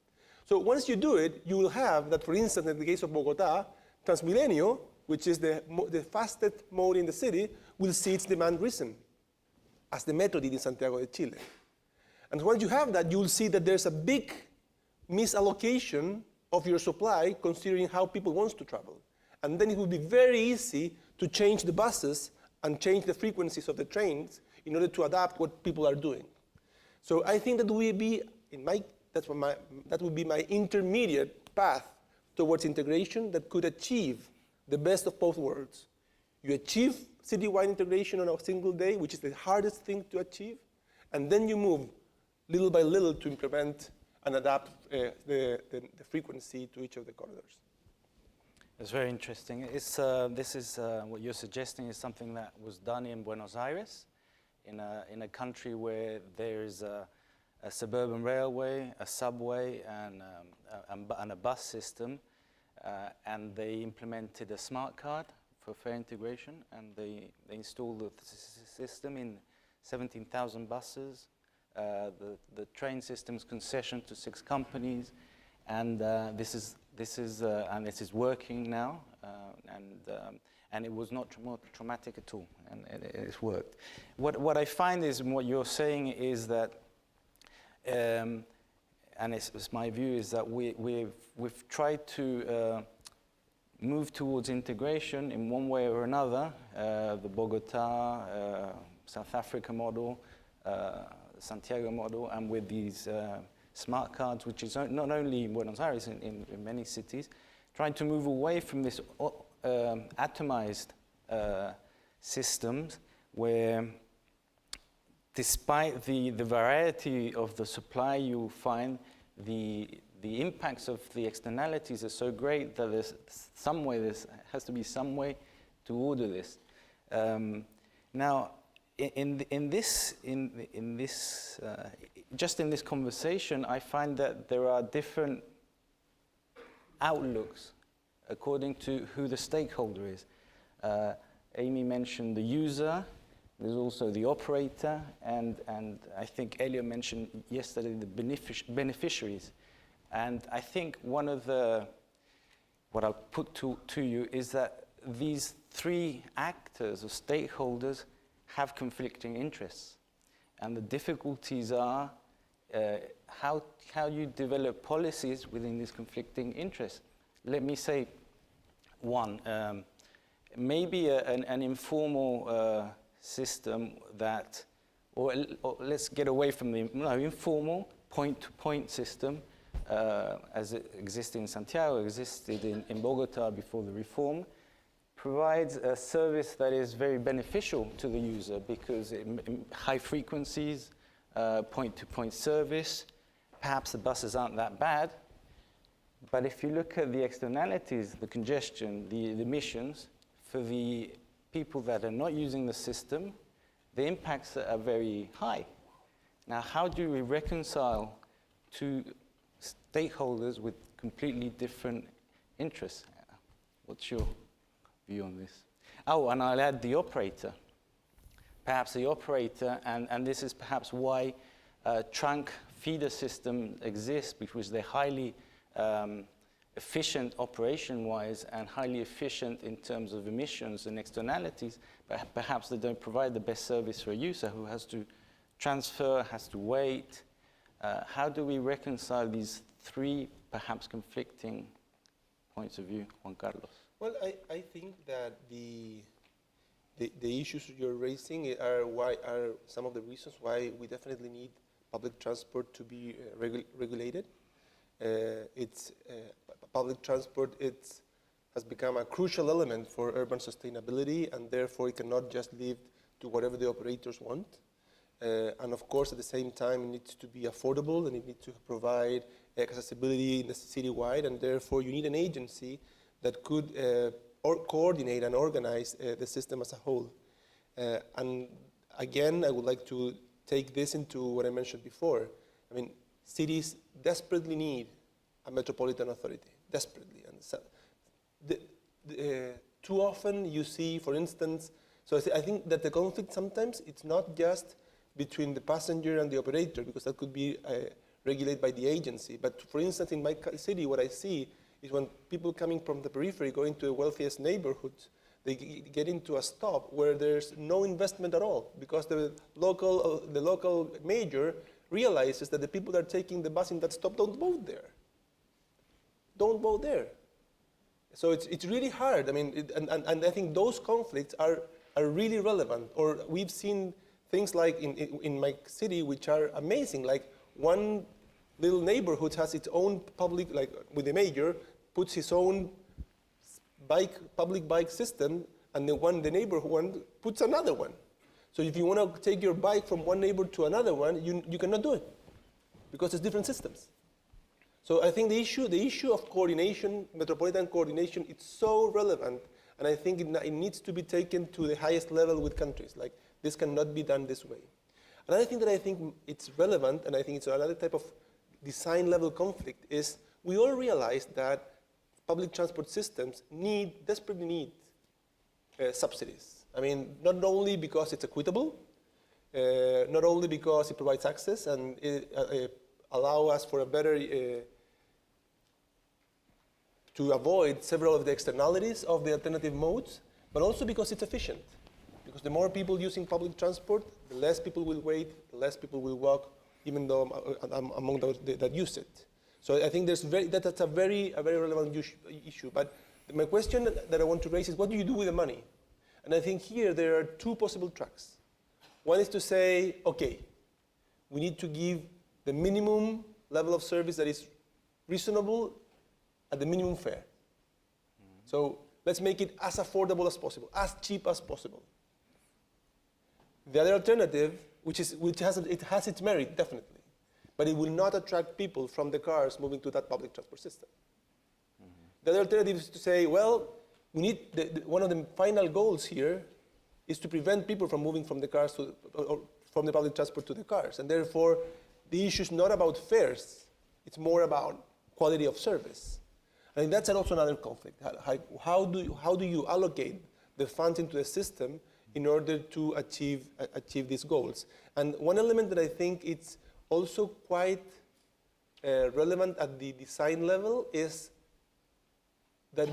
So once you do it, you will have that, for instance, in the case of Bogotá, Transmilenio, which is the fastest mode in the city, will see its demand risen, as the metro did in Santiago de Chile. And once you have that, you will see that there's a big misallocation of your supply considering how people want to travel. And then it will be very easy to change the buses and change the frequencies of the trains in order to adapt what people are doing. So I think that will be, that would be my intermediate path towards integration that could achieve the best of both worlds. You achieve citywide integration on a single day, which is the hardest thing to achieve, and then you move little by little to implement and adapt the frequency to each of the corridors. It's very interesting. This is what you're suggesting is something that was done in Buenos Aires, in a country where there is a suburban railway, a subway, and a bus system, and they implemented a smart card for fair integration, and they installed the system in 17,000 buses. The train system's concession to 6 companies, and this is working now, and it was not traumatic at all, and it's worked. What I find is what you're saying is that, and it's my view, is that we've tried to move towards integration in one way or another. The Bogotá, South Africa model, Santiago model, and with these smart cards, which is not only in Buenos Aires, in many cities, trying to move away from this atomized systems where, despite the variety of the supply, you find the impacts of the externalities are so great that there has to be some way to order this. Now, just in this conversation, I find that there are different outlooks according to who the stakeholder is. Amy mentioned the user. There's also the operator, and I think Elio mentioned yesterday the beneficiaries. And I think what I'll put to you is that these 3 actors or stakeholders have conflicting interests. And the difficulties are how you develop policies within these conflicting interests. Let me say one, maybe an informal system that, or let's get away from the informal point-to-point system as it existed in Santiago, existed in Bogotá before the reform, provides a service that is very beneficial to the user because high frequencies, point-to-point service, perhaps the buses aren't that bad, but if you look at the externalities, the congestion, the emissions, for the people that are not using the system, the impacts are very high. Now, how do we reconcile two stakeholders with completely different interests? What's your view on this? Oh, and I'll add the operator. Perhaps the operator, and this is perhaps why trunk feeder systems exist, because they're highly efficient operation-wise and highly efficient in terms of emissions and externalities, but perhaps they don't provide the best service for a user who has to transfer, has to wait. How do we reconcile these three perhaps conflicting points of view, Juan Carlos? Well, I think that the issues you're raising are some of the reasons why we definitely need public transport to be regulated. Public transport has become a crucial element for urban sustainability, and therefore it cannot just leave to whatever the operators want. And of course, at the same time, it needs to be affordable, and it needs to provide accessibility in the citywide, and therefore you need an agency that could coordinate and organize the system as a whole. And again, I would like to take this into what I mentioned before. I mean, cities desperately need a metropolitan authority, desperately. And so too often you see, for instance, so I think that the conflict sometimes, it's not just between the passenger and the operator, because that could be regulated by the agency. But for instance, in my city, what I see is when people coming from the periphery going to the wealthiest neighborhoods, they get into a stop where there's no investment at all, because the local major realizes that the people that are taking the bus in that stop don't vote there. Don't vote there. So it's really hard. I mean, and I think those conflicts are really relevant. Or we've seen things like in my city which are amazing. Like one little neighborhood has its own public, like with the mayor, puts his own public bike system, and the neighborhood one puts another one. So if you want to take your bike from one neighbor to another one, you cannot do it, because it's different systems. So I think the issue of coordination, metropolitan coordination, it's so relevant, and I think it needs to be taken to the highest level with countries. Like, this cannot be done this way. Another thing that I think it's relevant, and I think it's another type of design-level conflict, is we all realize that public transport systems desperately need subsidies. I mean, not only because it's equitable, not only because it provides access and it allow us for a better, to avoid several of the externalities of the alternative modes, but also because it's efficient. Because the more people using public transport, the less people will wait, the less people will walk, even though among those that use it. So I think that's a very relevant issue. But my question that I want to raise is, what do you do with the money? And I think here there are two possible tracks. One is to say, okay, we need to give the minimum level of service that is reasonable at the minimum fare. So let's make it as affordable as possible, as cheap as possible. The other alternative, which has its merit, definitely, but it will not attract people from the cars moving to that public transport system. The other alternative is to say, well, we need one of the final goals here is to prevent people from moving from the cars or from the public transport to the cars, and therefore the issue is not about fares; it's more about quality of service. I think that's also another conflict. How do you allocate the funds into the system in order to achieve these goals? And one element that I think it's also quite relevant at the design level is that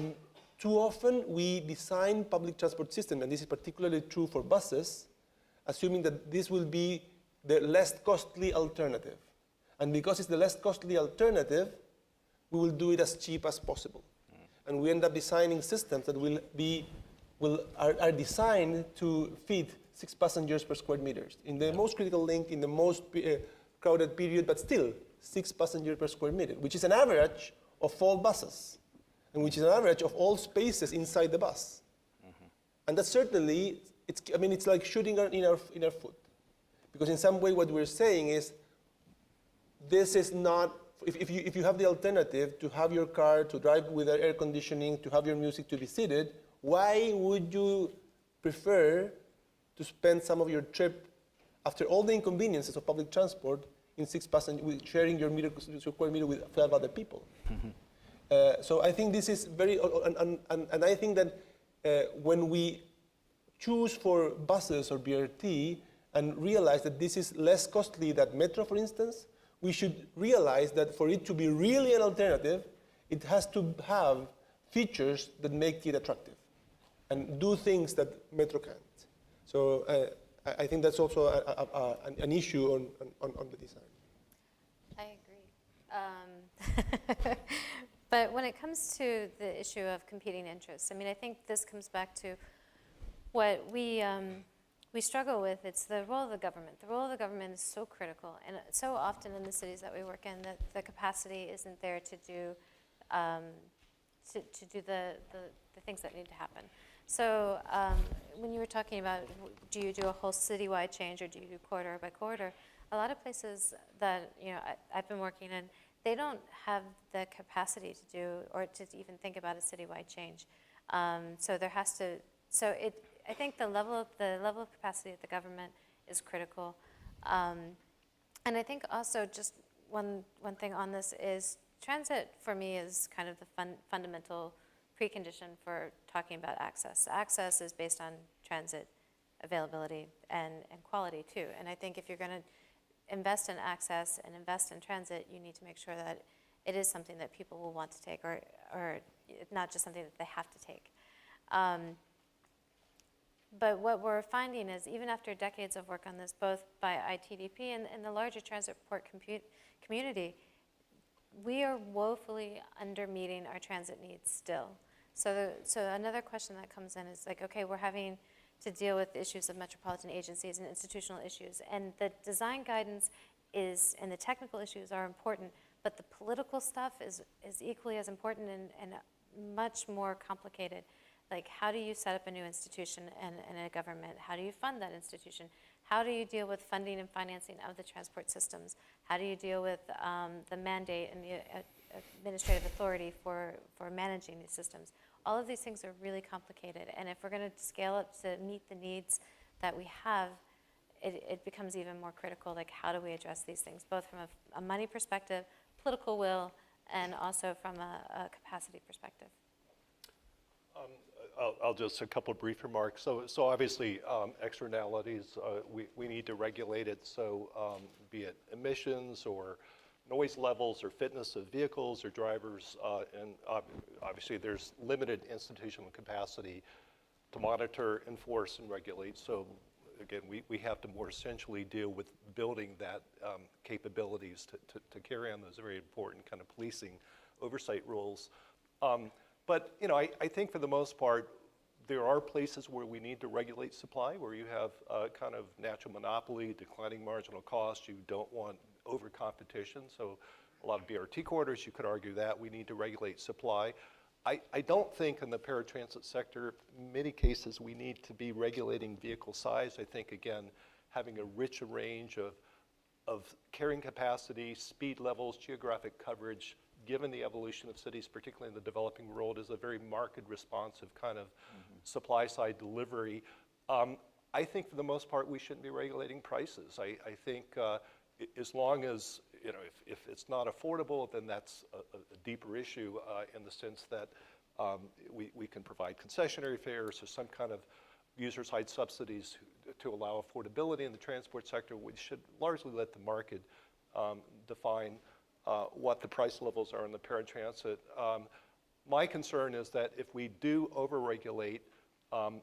too often we design public transport systems, and this is particularly true for buses, assuming that this will be the less costly alternative. And because it's the less costly alternative, we will do it as cheap as possible. And we end up designing systems that are designed to fit 6 passengers per square meters. In the most critical link, in the most crowded period, but still 6 passengers per square meter, which is an average of all buses, and which is an average of all spaces inside the bus. And that certainly, it's like shooting in our foot. Because in some way what we're saying is, this is not, if you have the alternative to have your car, to drive with air conditioning, to have your music, to be seated, why would you prefer to spend some of your trip, after all the inconveniences of public transport, in 6 passengers, sharing your square meter with 12 other people. So I think this is very, and I think that when we choose for buses or BRT and realize that this is less costly than metro, for instance, we should realize that for it to be really an alternative, it has to have features that make it attractive and do things that metro can't. So I think that's also an issue on the design. I agree. But when it comes to the issue of competing interests, I mean, I think this comes back to what we struggle with. It's the role of the government. The role of the government is so critical, and so often in the cities that we work in, that the capacity isn't there to do the things that need to happen. So when you were talking about, do you do a whole citywide change or do you do corridor by corridor? A lot of places that I've been working in, they don't have the capacity to do or to even think about a citywide change. So there has to. I think the level of capacity of the government is critical. And I think also just one thing on this is transit for me is kind of the fundamental precondition for talking about access. Access is based on transit availability and quality too. And I think if you're going to invest in access and invest in transit, you need to make sure that it is something that people will want to take or not just something that they have to take. But what we're finding is even after decades of work on this, both by ITDP and the larger transport community, we are woefully under meeting our transit needs still. So another question that comes in is like, okay, we're having to deal with issues of metropolitan agencies and institutional issues, and the design guidance and the technical issues are important, but the political stuff is equally as important and much more complicated. Like, how do you set up a new institution and a government? How do you fund that institution? How do you deal with funding and financing of the transport systems? How do you deal with the mandate and the administrative authority for managing these systems? All of these things are really complicated, and if we're going to scale up to meet the needs that we have, it becomes even more critical. Like, how do we address these things, both from a money perspective, political will, and also from a capacity perspective? I'll just a couple of brief remarks. So obviously externalities, we need to regulate it. So be it emissions or noise levels or fitness of vehicles or drivers, and obviously there's limited institutional capacity to monitor, enforce, and regulate. So again, we have to more essentially deal with building that capabilities to carry on those very important kind of policing oversight roles. But I think for the most part, there are places where we need to regulate supply, where you have kind of natural monopoly, declining marginal cost. You don't want over competition. So a lot of BRT corridors, you could argue that we need to regulate supply. I don't think in the paratransit sector, in many cases, we need to be regulating vehicle size. I think, again, having a richer range of carrying capacity, speed levels, geographic coverage, given the evolution of cities, particularly in the developing world, is a very marked responsive kind of supply-side delivery. I think for the most part, we shouldn't be regulating prices. I think as long as, if it's not affordable, then that's a deeper issue in the sense that we can provide concessionary fares or some kind of user-side subsidies to allow affordability in the transport sector. We should largely let the market define what the price levels are in the paratransit. My concern is that if we do over-regulate,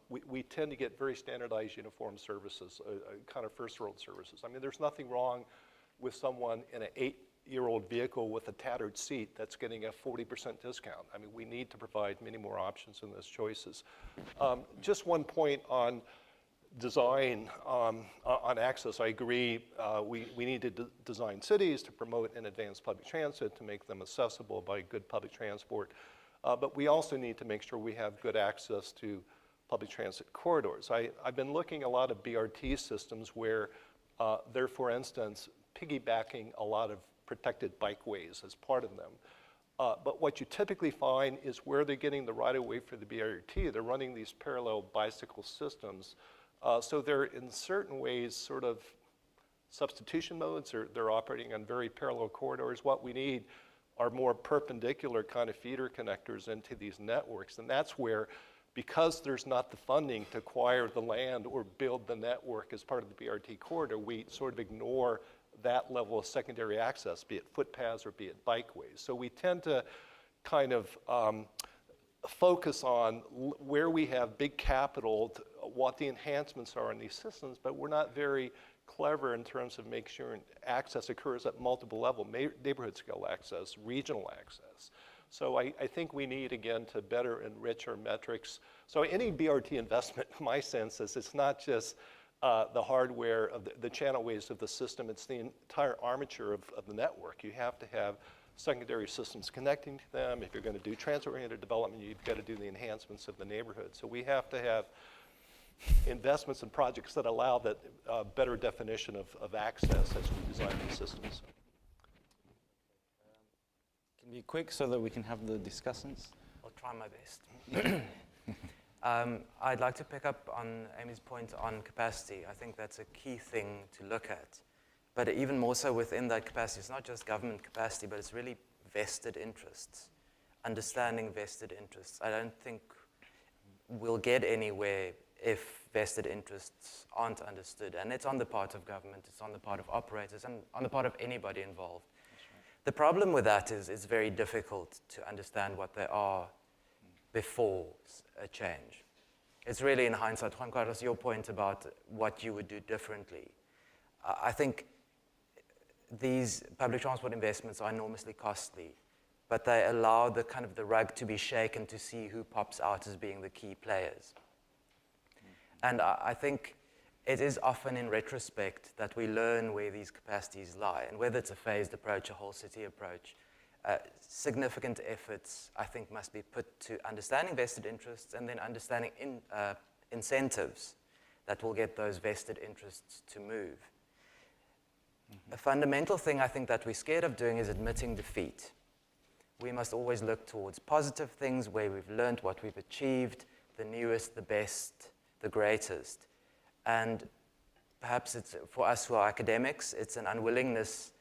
we tend to get very standardized uniform services, kind of first-world services. I mean, there's nothing wrong with someone in an 8-year-old vehicle with a tattered seat that's getting a 40% discount. I mean, we need to provide many more options in those choices. Just one point on design, on access. I agree, we need to design cities to promote and advance public transit, to make them accessible by good public transport. But we also need to make sure we have good access to public transit corridors. I've been looking at a lot of BRT systems where they're, for instance, piggybacking a lot of protected bikeways as part of them. But what you typically find is where they're getting the right-of-way for the BRT, they're running these parallel bicycle systems. So they're in certain ways sort of substitution modes, or they're operating on very parallel corridors. What we need are more perpendicular kind of feeder connectors into these networks. And that's where, because there's not the funding to acquire the land or build the network as part of the BRT corridor, we sort of ignore that level of secondary access, be it footpaths or be it bikeways. So we tend to kind of focus on where we have big capital, what the enhancements are in these systems, but we're not very clever in terms of making sure access occurs at multiple levels, neighborhood scale access, regional access. So I think we need, again, to better enrich our metrics. So any BRT investment, my sense is it's not just the hardware of the channelways of the system, it's the entire armature of the network. You have to have secondary systems connecting to them. If you're going to do transit-oriented development, you've got to do the enhancements of the neighborhood. So we have to have investments and projects that allow that better definition of access as we design these systems. Can be quick so that we can have the discussions. I'll try my best. I'd like to pick up on Amy's point on capacity. I think that's a key thing to look at. But even more so within that capacity, it's not just government capacity, but it's really vested interests, understanding vested interests. I don't think we'll get anywhere if vested interests aren't understood. And it's on the part of government, it's on the part of operators, and on the part of anybody involved. The problem with that is it's very difficult to understand what they are before a change. It's really in hindsight, Juan Carlos, your point about what you would do differently. I think these public transport investments are enormously costly, but they allow the kind of the rug to be shaken to see who pops out as being the key players. And I think it is often in retrospect that we learn where these capacities lie, and whether it's a phased approach, a whole city approach, significant efforts, I think, must be put to understanding vested interests and then understanding incentives that will get those vested interests to move. A fundamental thing I think that we're scared of doing is admitting defeat. We must always look towards positive things where we've learned what we've achieved, the newest, the best, the greatest. And perhaps it's, for us who are academics, it's an unwillingness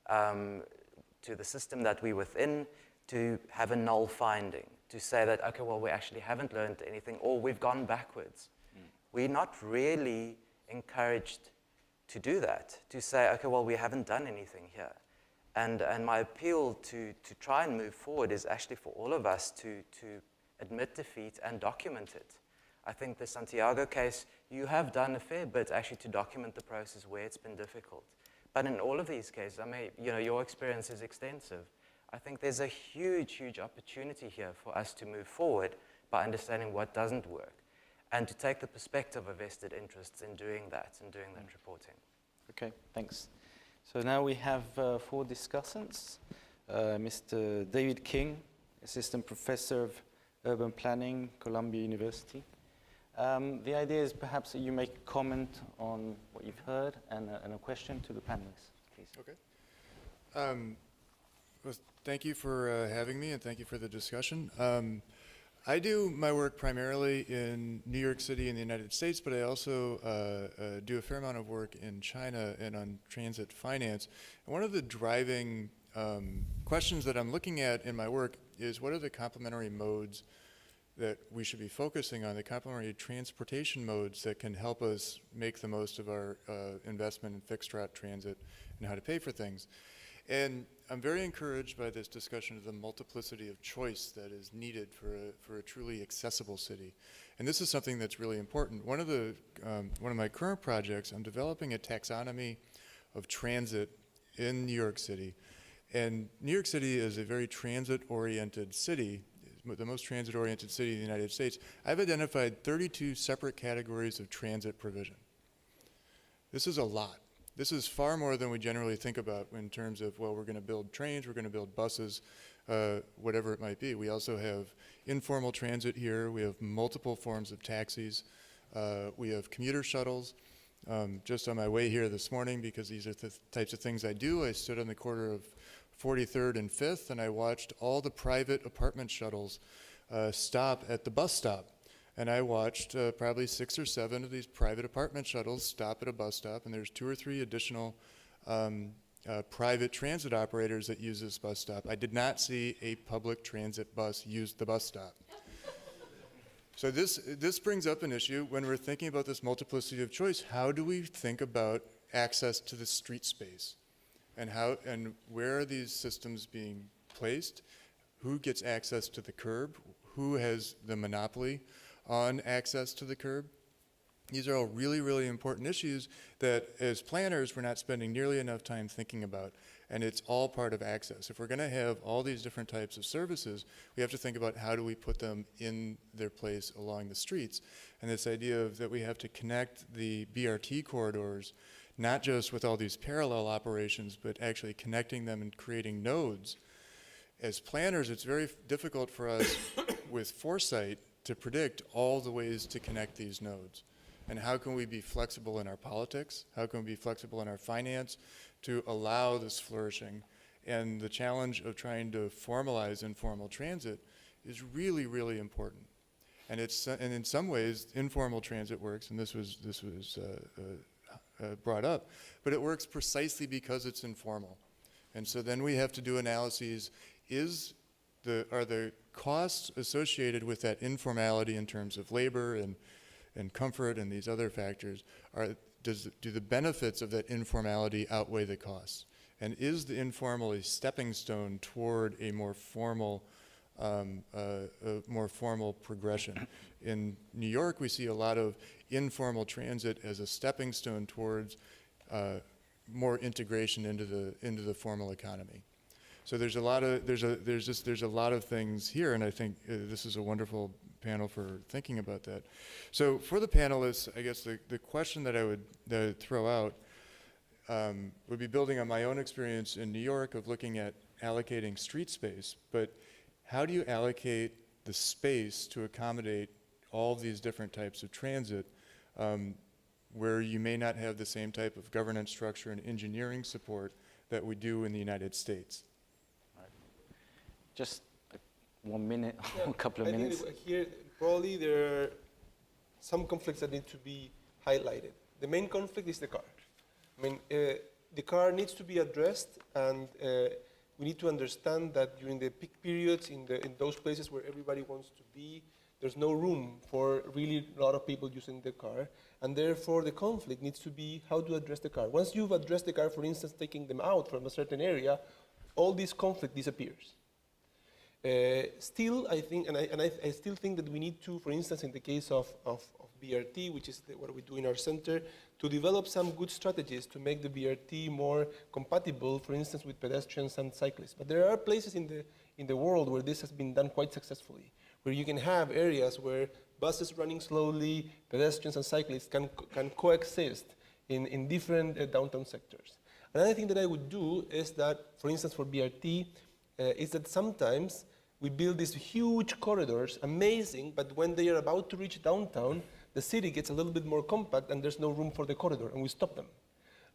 to the system that we're within to have a null finding, to say that, okay, well, we actually haven't learned anything, or we've gone backwards. We're not really encouraged to do that, to say, okay, well, we haven't done anything here. And my appeal to try and move forward is actually for all of us to admit defeat and document it. I think the Santiago case, you have done a fair bit actually to document the process where it's been difficult. But in all of these cases, I mean, your experience is extensive. I think there's a huge, huge opportunity here for us to move forward by understanding what doesn't work and to take the perspective of vested interests in doing that and doing that reporting. Okay, thanks. So now we have 4 discussants. Mr. David King, Assistant Professor of Urban Planning, Columbia University. The idea is perhaps that you make a comment on what you've heard and a question to the panelists, please. Okay. Well, thank you for having me, and thank you for the discussion. I do my work primarily in New York City in the United States, but I also do a fair amount of work in China and on transit finance. And one of the driving questions that I'm looking at in my work is, what are the complementary modes that we should be focusing on, the complementary transportation modes that can help us make the most of our investment in fixed route transit and how to pay for things. And I'm very encouraged by this discussion of the multiplicity of choice that is needed for a truly accessible city. And this is something that's really important. One of my current projects, I'm developing a taxonomy of transit in New York City. And New York City is a very transit-oriented city, the most transit-oriented city in the United States. I've identified 32 separate categories of transit provision. This is a lot. This is far more than we generally think about in terms of, well, we're going to build trains, we're going to build buses, whatever it might be. We also have informal transit here. We have multiple forms of taxis. We have commuter shuttles. Just on my way here this morning, because these are the types of things I do, I stood on the corner of 43rd and 5th, and I watched all the private apartment shuttles stop at the bus stop. And I watched probably 6 or 7 of these private apartment shuttles stop at a bus stop, and there's 2 or 3 additional private transit operators that use this bus stop. I did not see a public transit bus use the bus stop. So this brings up an issue when we're thinking about this multiplicity of choice. How do we think about access to the street space? And where are these systems being placed? Who gets access to the curb? Who has the monopoly on access to the curb? These are all really, really important issues that as planners we're not spending nearly enough time thinking about, and it's all part of access. If we're going to have all these different types of services, we have to think about how do we put them in their place along the streets. And this idea of that we have to connect the BRT corridors, not just with all these parallel operations, but actually connecting them and creating nodes. As planners, it's very difficult for us with foresight to predict all the ways to connect these nodes. And how can we be flexible in our politics? How can we be flexible in our finance to allow this flourishing? And the challenge of trying to formalize informal transit is really, really important. And in some ways, informal transit works, and this was brought up, but it works precisely because it's informal. And so then we have to do analyses. Are the costs associated with that informality in terms of labor and comfort and these other factors, do the benefits of that informality outweigh the costs? And is the informal a stepping stone toward a more formal progression? In New York, we see a lot of informal transit as a stepping stone towards more integration into the formal economy. So there's a lot of things here, and I think this is a wonderful panel for thinking about that. So for the panelists, I guess the question that I would throw out would be building on my own experience in New York of looking at allocating street space, but how do you allocate the space to accommodate all of these different types of transit where you may not have the same type of governance structure and engineering support that we do in the United States? Just 1 minute or a couple of minutes. I think here probably there are some conflicts that need to be highlighted. The main conflict is the car. I mean, the car needs to be addressed, and we need to understand that during the peak periods in those places where everybody wants to be, there's no room for really a lot of people using the car, and therefore the conflict needs to be how to address the car. Once you've addressed the car, for instance, taking them out from a certain area, all this conflict disappears. Still, I think, and I still think that we need to, for instance, in the case of BRT, which is what we do in our center, to develop some good strategies to make the BRT more compatible, for instance, with pedestrians and cyclists. But there are places in the world where this has been done quite successfully, where you can have areas where buses running slowly, pedestrians and cyclists can coexist in different downtown sectors. Another thing that I would do is that, for instance, for BRT, is that sometimes we build these huge corridors, amazing, but when they are about to reach downtown, the city gets a little bit more compact and there's no room for the corridor, and we stop them.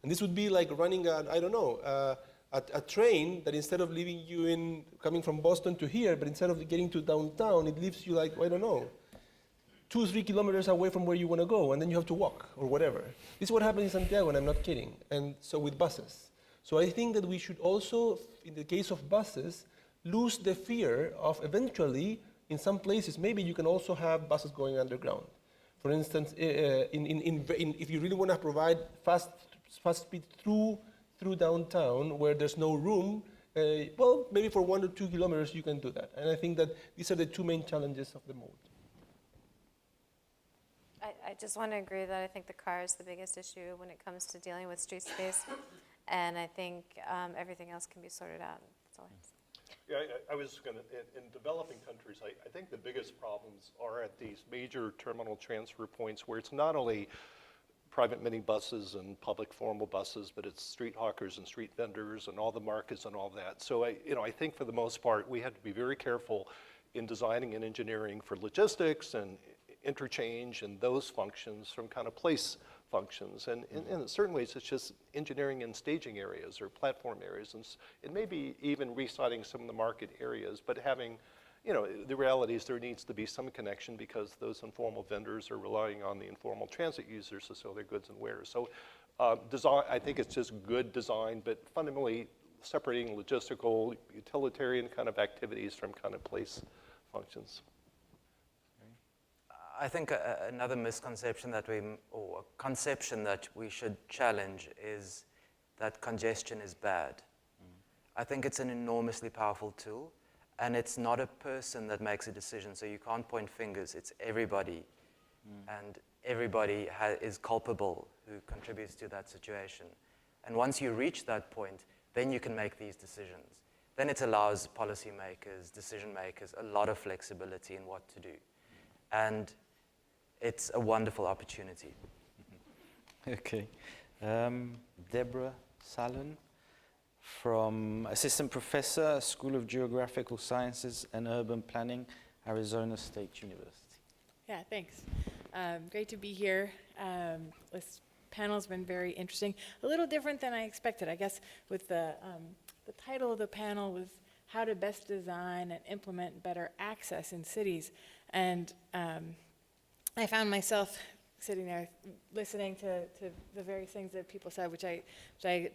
And this would be like running a train that instead of leaving you coming from Boston to here, but instead of getting to downtown, it leaves you like, I don't know, 2 or 3 kilometers away from where you want to go, and then you have to walk or whatever. This is what happened in Santiago, and I'm not kidding. And so with buses. So I think that we should also, in the case of buses, lose the fear of eventually, in some places, maybe you can also have buses going underground. For instance, if you really want to provide fast speed through downtown where there's no room, well, maybe for 1 or 2 kilometers you can do that. And I think that these are the 2 main challenges of the mode. I just want to agree that I think the car is the biggest issue when it comes to dealing with street space, and I think everything else can be sorted out. That's all I have to say. Yeah, I was going to, in developing countries, I think the biggest problems are at these major terminal transfer points where it's not only private minibuses and public formal buses, but it's street hawkers and street vendors and all the markets and all that. So I think for the most part, we have to be very careful in designing and engineering for logistics and interchange and those functions from kind of place functions. And in certain ways, it's just engineering and staging areas or platform areas. And it may be even resiting some of the market areas, but having, you know, the reality is there needs to be some connection because those informal vendors are relying on the informal transit users to sell their goods and wares. So design, I think it's just good design, but fundamentally separating logistical, utilitarian kind of activities from kind of place functions. I think another misconception or a conception that we should challenge is that congestion is bad. I think it's an enormously powerful tool, and it's not a person that makes a decision, so you can't point fingers. It's everybody, and everybody is culpable who contributes to that situation. And once you reach that point, then you can make these decisions. Then it allows policymakers, decision makers, a lot of flexibility in what to do. And it's a wonderful opportunity. Okay. Deborah Salon, from Assistant Professor, School of Geographical Sciences and Urban Planning, Arizona State University. Yeah, thanks. Great to be here. This panel's been very interesting. A little different than I expected, I guess, with the title of the panel was How to Best Design and Implement Better Access in Cities. And I found myself sitting there listening to the various things that people said, which I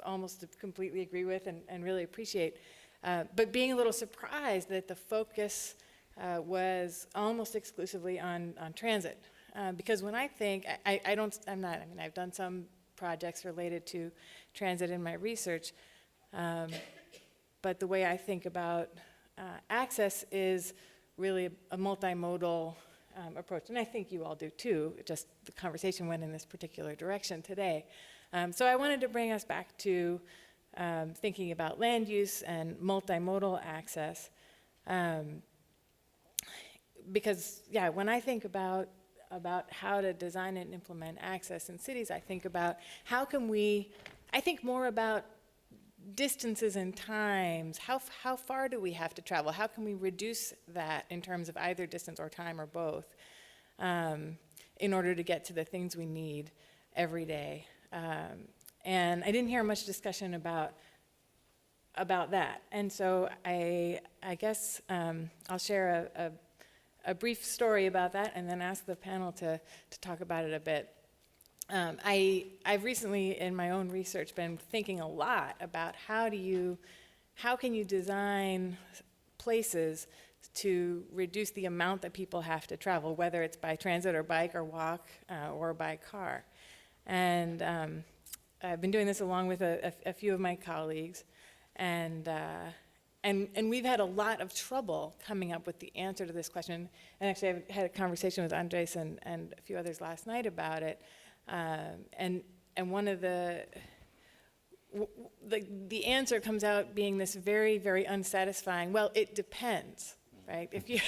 almost completely agree with and really appreciate. But being a little surprised that the focus was almost exclusively on transit. Because when I think, I've done some projects related to transit in my research, but the way I think about access is really a multimodal approach, and I think you all do too, just the conversation went in this particular direction today. So I wanted to bring us back to thinking about land use and multimodal access, because, yeah, when I think about how to design and implement access in cities, I think about how can I think more about distances and times. How far do we have to travel? How can we reduce that in terms of either distance or time or both in order to get to the things we need every day? And I didn't hear much discussion about that. And so I guess I'll share a brief story about that and then ask the panel to talk about it a bit. I've recently, in my own research, been thinking a lot about how can you design places to reduce the amount that people have to travel, whether it's by transit or bike or walk or by car. And I've been doing this along with a few of my colleagues, and we've had a lot of trouble coming up with the answer to this question. And actually, I've had a conversation with Andres and a few others last night about it. And one of the answer comes out being this very, very unsatisfying, well, it depends, right? If you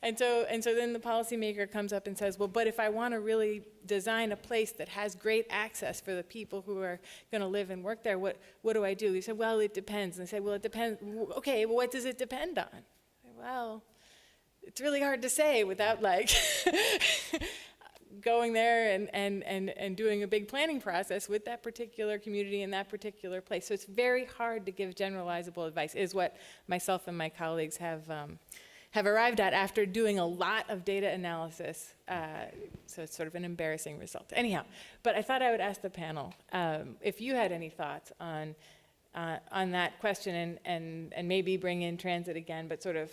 and so then the policymaker comes up and says, well, but if I want to really design a place that has great access for the people who are going to live and work there, what do I do? He said, well, it depends. And I said, well, it depends. Okay, well, what does it depend on? Well, it's really hard to say without like going there and doing a big planning process with that particular community in that particular place. So it's very hard to give generalizable advice, is what myself and my colleagues have arrived at after doing a lot of data analysis. So it's sort of an embarrassing result. Anyhow, but I thought I would ask the panel if you had any thoughts on that question and maybe bring in transit again, but sort of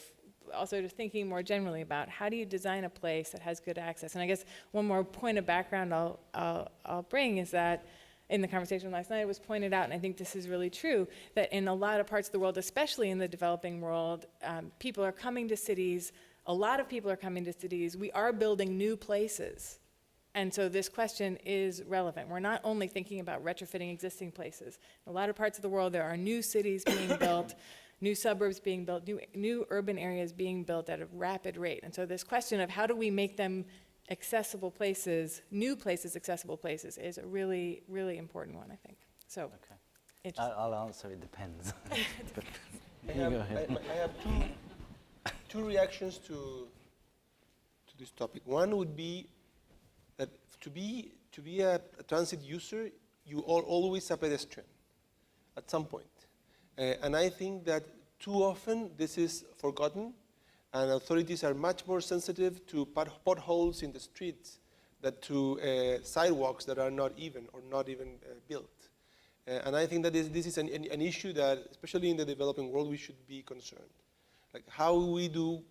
also just thinking more generally about how do you design a place that has good access. And I guess one more point of background I'll bring is that in the conversation last night, it was pointed out, and I think this is really true, that in a lot of parts of the world, especially in the developing world, people are coming to cities. A lot of people are coming to cities. We are building new places. And so this question is relevant. We're not only thinking about retrofitting existing places. In a lot of parts of the world, there are new cities being built, new suburbs being built, new urban areas being built at a rapid rate. And so this question of how do we make them accessible places, new places, accessible places, is a really, really important one, I think. So, okay. I'll answer, it depends. I have two reactions to this topic. One would be that to be a transit user, you are always a pedestrian at some point. And I think that too often this is forgotten, and authorities are much more sensitive to potholes in the streets than to sidewalks that are not even built. And I think that this is an issue that, especially in the developing world, we should be concerned. Like how we do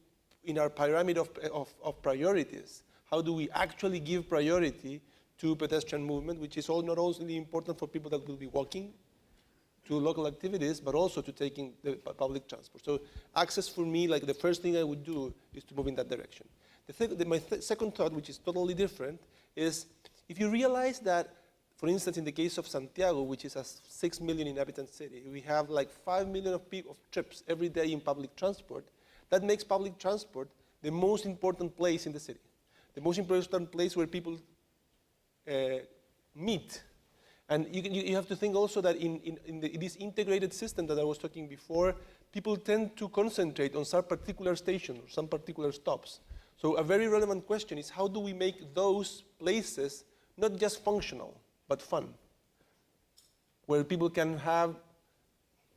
in our pyramid of priorities, how do we actually give priority to pedestrian movement, which is not only important for people that will be walking to local activities, but also to taking the public transport. So access for me, like the first thing I would do is to move in that direction. My second thought, which is totally different, is if you realize that, for instance, in the case of Santiago, which is a 6 million inhabitant city, we have like 5 million of trips every day in public transport. That makes public transport the most important place in the city, the most important place where people meet. And you have to think also that in this integrated system that I was talking before, people tend to concentrate on some particular station or some particular stops. So a very relevant question is how do we make those places not just functional, but fun, where people can have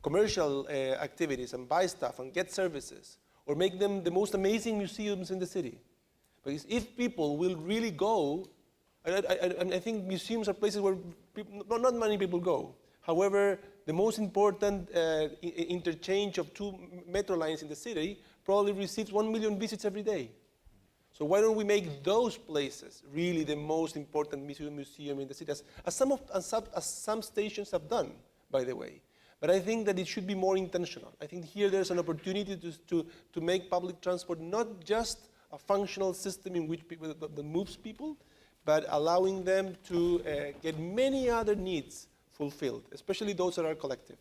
commercial activities and buy stuff and get services, or make them the most amazing museums in the city. Because if people will really go, and I think museums are places where not many people go. However, the most important interchange of 2 metro lines in the city probably receives 1 million visits every day. So why don't we make those places really the most important museum in the city, as some stations have done, by the way. But I think that it should be more intentional. I think here there's an opportunity to make public transport not just a functional system in which people, that moves people, but allowing them to get many other needs fulfilled, especially those that are collective.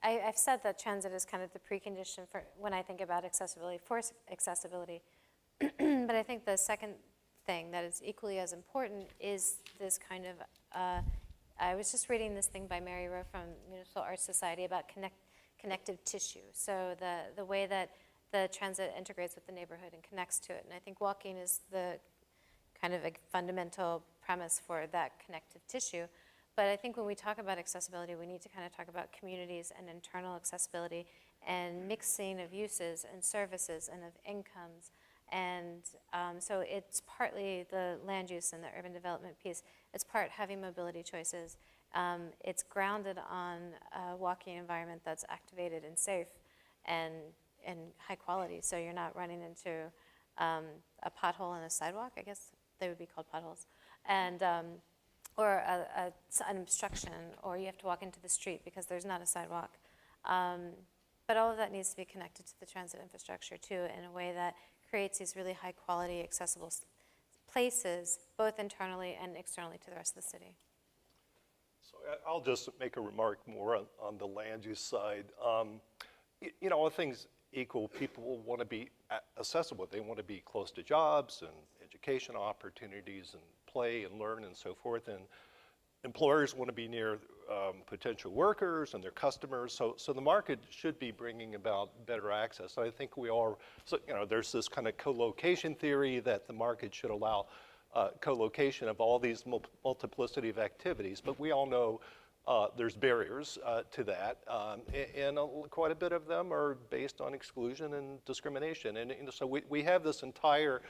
I've said that transit is kind of the precondition for when I think about accessibility, for accessibility. But I think the second thing that is equally as important is this kind of, I was just reading this thing by Mary Rowe from Municipal Arts Society about connective tissue. So the way that the transit integrates with the neighborhood and connects to it. And I think walking is the kind of a fundamental premise for that connective tissue. But I think when we talk about accessibility, we need to kind of talk about communities and internal accessibility and mixing of uses and services and of incomes. And so it's partly the land use and the urban development piece. It's part having mobility choices. It's grounded on a walking environment that's activated and safe and high quality. So you're not running into a pothole in a sidewalk. I guess they would be called potholes. And or an obstruction, or you have to walk into the street because there's not a sidewalk. But all of that needs to be connected to the transit infrastructure too, in a way that creates these really high quality, accessible places, both internally and externally to the rest of the city. So I'll just make a remark more on the land use side. You know, all things equal, people want to be accessible. They want to be close to jobs and education opportunities and play and learn and so forth. And employers want to be near potential workers and their customers. So the market should be bringing about better access. I think we are, so, you know, there's this kind of co-location theory that the market should allow co-location of all these multiplicity of activities, but we all know there's barriers to that, and quite a bit of them are based on exclusion and discrimination. And so we have this entire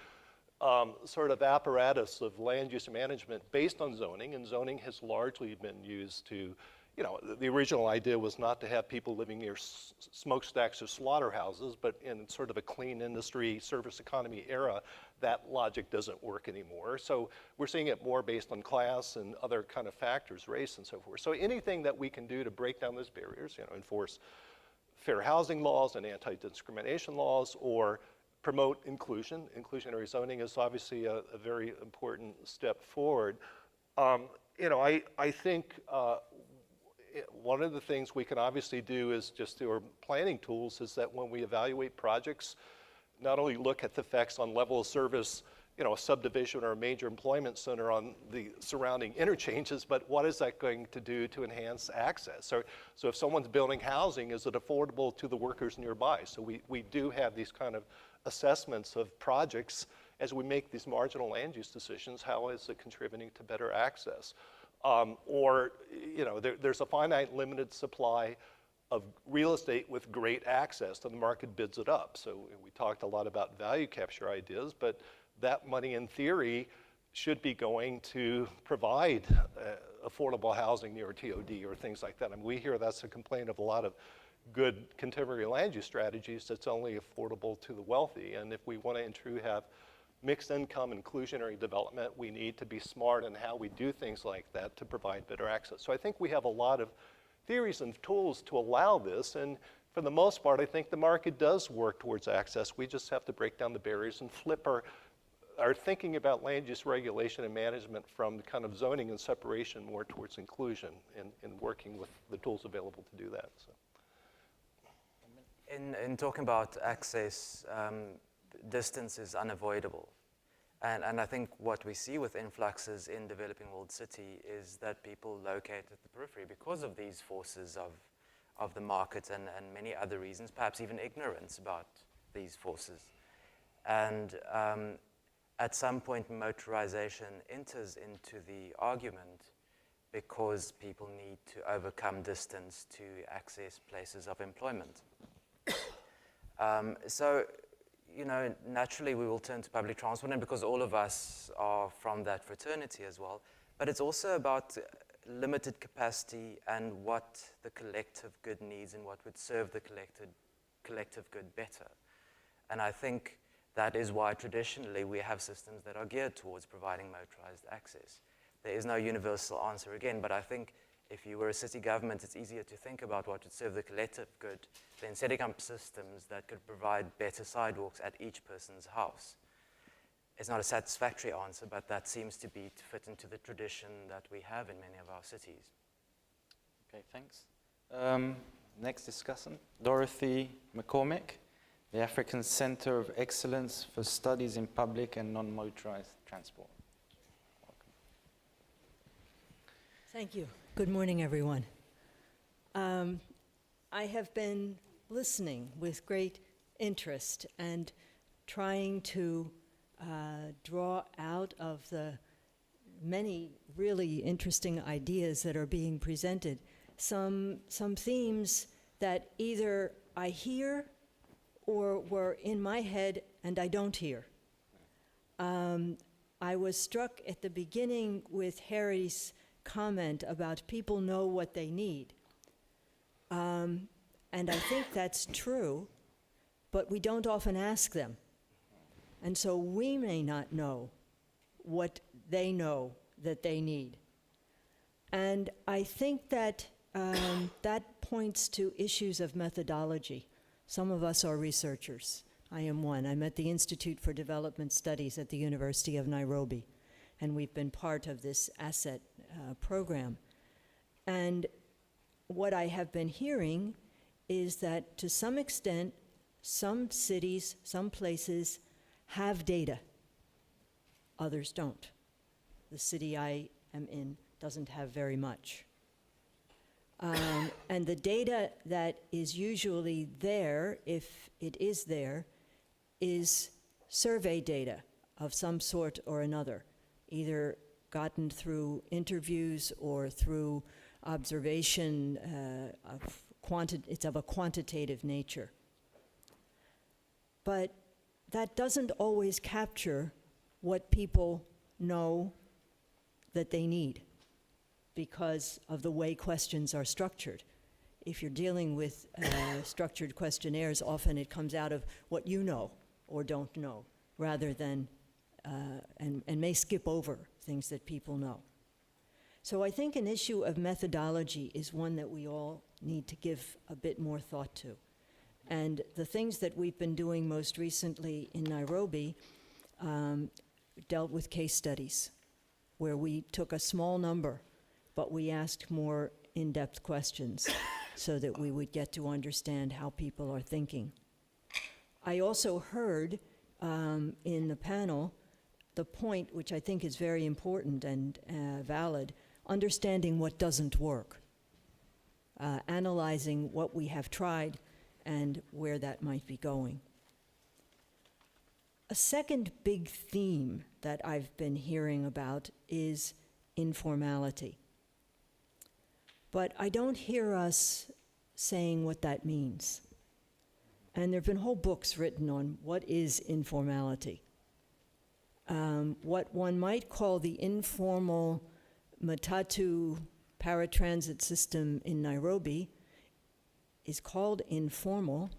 sort of apparatus of land use management based on zoning, and zoning has largely been used to, you know, the original idea was not to have people living near smokestacks or slaughterhouses, but in sort of a clean industry service economy era, that logic doesn't work anymore. So we're seeing it more based on class and other kind of factors, race and so forth. So anything that we can do to break down those barriers, you know, enforce fair housing laws and anti-discrimination laws, or promote inclusion. Inclusionary zoning is obviously a very important step forward. You know, I think one of the things we can obviously do is just through our planning tools is that when we evaluate projects, not only look at the effects on level of service, you know, a subdivision or a major employment center on the surrounding interchanges, but what is that going to do to enhance access? So if someone's building housing, is it affordable to the workers nearby? So we do have these kind of assessments of projects, as we make these marginal land use decisions, how is it contributing to better access? Or, you know, there's a finite limited supply of real estate with great access, and the market bids it up. So we talked a lot about value capture ideas, but that money in theory should be going to provide affordable housing near TOD or things like that. I mean, we hear that's a complaint of a lot of good contemporary land use strategies that's only affordable to the wealthy. And if we want to have mixed income inclusionary development, we need to be smart in how we do things like that to provide better access. So I think we have a lot of theories and tools to allow this, and for the most part, I think the market does work towards access. We just have to break down the barriers and flip our thinking about land use regulation and management from kind of zoning and separation more towards inclusion and working with the tools available to do that. So. In talking about access, distance is unavoidable. And I think what we see with influxes in developing world city is that people locate at the periphery because of these forces of the market and many other reasons, perhaps even ignorance about these forces. And at some point, motorization enters into the argument because people need to overcome distance to access places of employment. So, you know, naturally we will turn to public transport, and because all of us are from that fraternity as well, but it's also about limited capacity and what the collective good needs and what would serve the collective good better. And I think that is why traditionally we have systems that are geared towards providing motorized access. There is no universal answer again, but I think if you were a city government, it's easier to think about what would serve the collective good than setting up systems that could provide better sidewalks at each person's house. It's not a satisfactory answer, but that seems to be to fit into the tradition that we have in many of our cities. Okay, thanks. Next discussant, Dorothy McCormick, the African Center of Excellence for Studies in Public and Non-Motorized Transport. Welcome. Thank you. Good morning, everyone. I have been listening with great interest and trying to draw out of the many really interesting ideas that are being presented some themes that either I hear or were in my head and I don't hear. I was struck at the beginning with Harry's comment about people know what they need. And I think that's true, but we don't often ask them. And so we may not know what they know that they need. And I think that that points to issues of methodology. Some of us are researchers. I am one. I'm at the Institute for Development Studies at the University of Nairobi, and we've been part of this asset program. And what I have been hearing is that to some extent, some cities, some places have data, others don't. The city I am in doesn't have very much. And the data that is usually there, if it is there, is survey data of some sort or another, either gotten through interviews or through observation it's of a quantitative nature. But that doesn't always capture what people know that they need because of the way questions are structured. If you're dealing with structured questionnaires, often it comes out of what you know or don't know, rather than, and may skip over things that people know. So I think an issue of methodology is one that we all need to give a bit more thought to. And the things that we've been doing most recently in Nairobi dealt with case studies, where we took a small number, but we asked more in-depth questions so that we would get to understand how people are thinking. I also heard in the panel the point, which I think is very important and valid, understanding what doesn't work, analyzing what we have tried and where that might be going. A second big theme that I've been hearing about is informality. But I don't hear us saying what that means. And there have been whole books written on what is informality. What one might call the informal matatu paratransit system in Nairobi is called informal,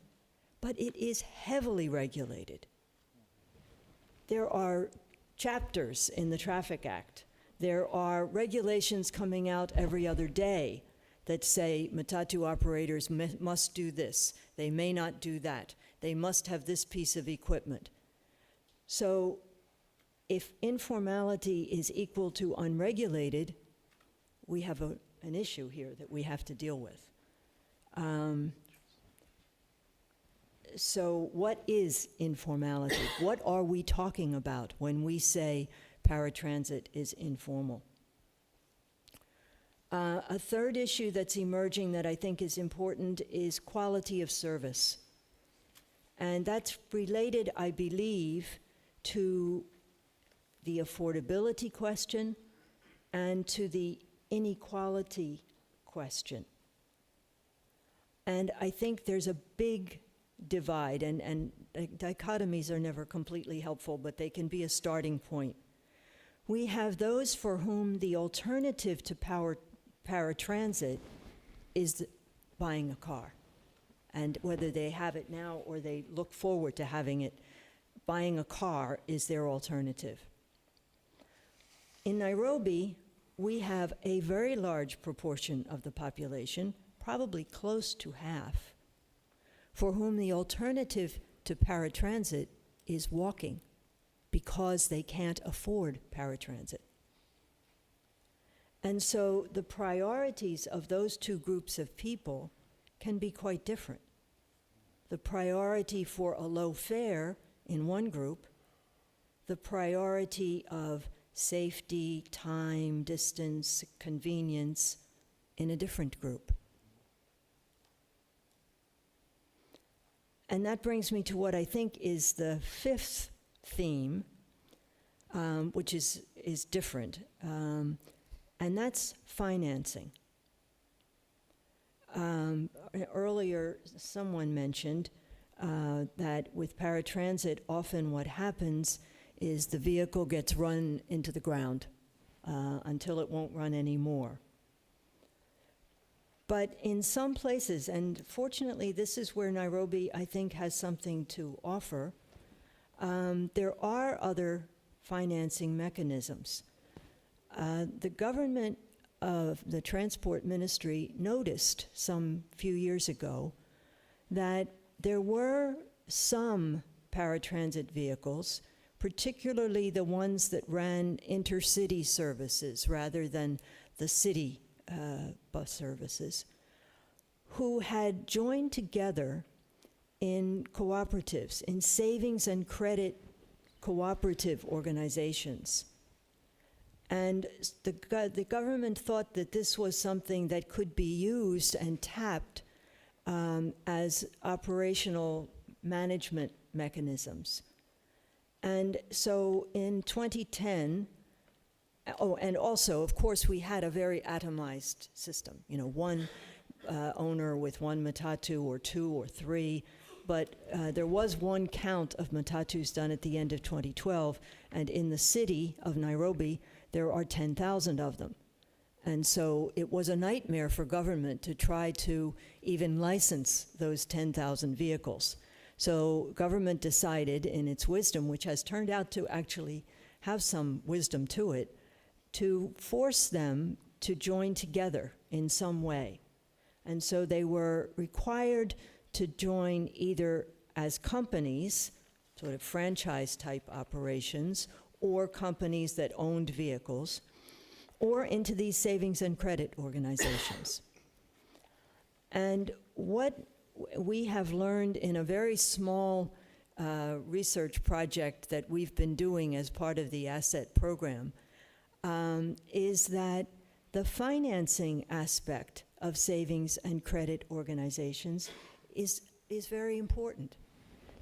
but it is heavily regulated. There are chapters in the Traffic Act. There are regulations coming out every other day that say matatu operators must do this. They may not do that. They must have this piece of equipment. So if informality is equal to unregulated, we have an issue here that we have to deal with. So what is informality? What are we talking about when we say paratransit is informal? A third issue that's emerging that I think is important is quality of service. And that's related, I believe, to the affordability question and to the inequality question. And I think there's a big divide, and dichotomies are never completely helpful, but they can be a starting point. We have those for whom the alternative to paratransit is buying a car. And whether they have it now or they look forward to having it, buying a car is their alternative. In Nairobi, we have a very large proportion of the population, probably close to half, for whom the alternative to paratransit is walking because they can't afford paratransit. And so the priorities of those two groups of people can be quite different. The priority for a low fare in one group, the priority of safety, time, distance, convenience in a different group. And that brings me to what I think is the fifth theme, which is different, and that's financing. Earlier, someone mentioned that with paratransit, often what happens is the vehicle gets run into the ground until it won't run anymore. But in some places, and fortunately this is where Nairobi, I think, has something to offer, there are other financing mechanisms. The government of the Transport Ministry noticed some few years ago that there were some paratransit vehicles, particularly the ones that ran intercity services rather than the city bus services, who had joined together in cooperatives, in savings and credit cooperative organizations. And the government thought that this was something that could be used and tapped as operational management mechanisms. And so in 2010, and also, of course, we had a very atomized system, one owner with one matatu or two or three, but there was one count of matatus done at the end of 2012, and in the city of Nairobi, there are 10,000 of them. And so it was a nightmare for government to try to even license those 10,000 vehicles. So government decided, in its wisdom, which has turned out to actually have some wisdom to it, to force them to join together in some way. And so they were required to join either as companies, sort of franchise-type operations, or companies that owned vehicles, or into these savings and credit organizations. And what we have learned in a very small research project that we've been doing as part of the asset program is that the financing aspect of savings and credit organizations is very important.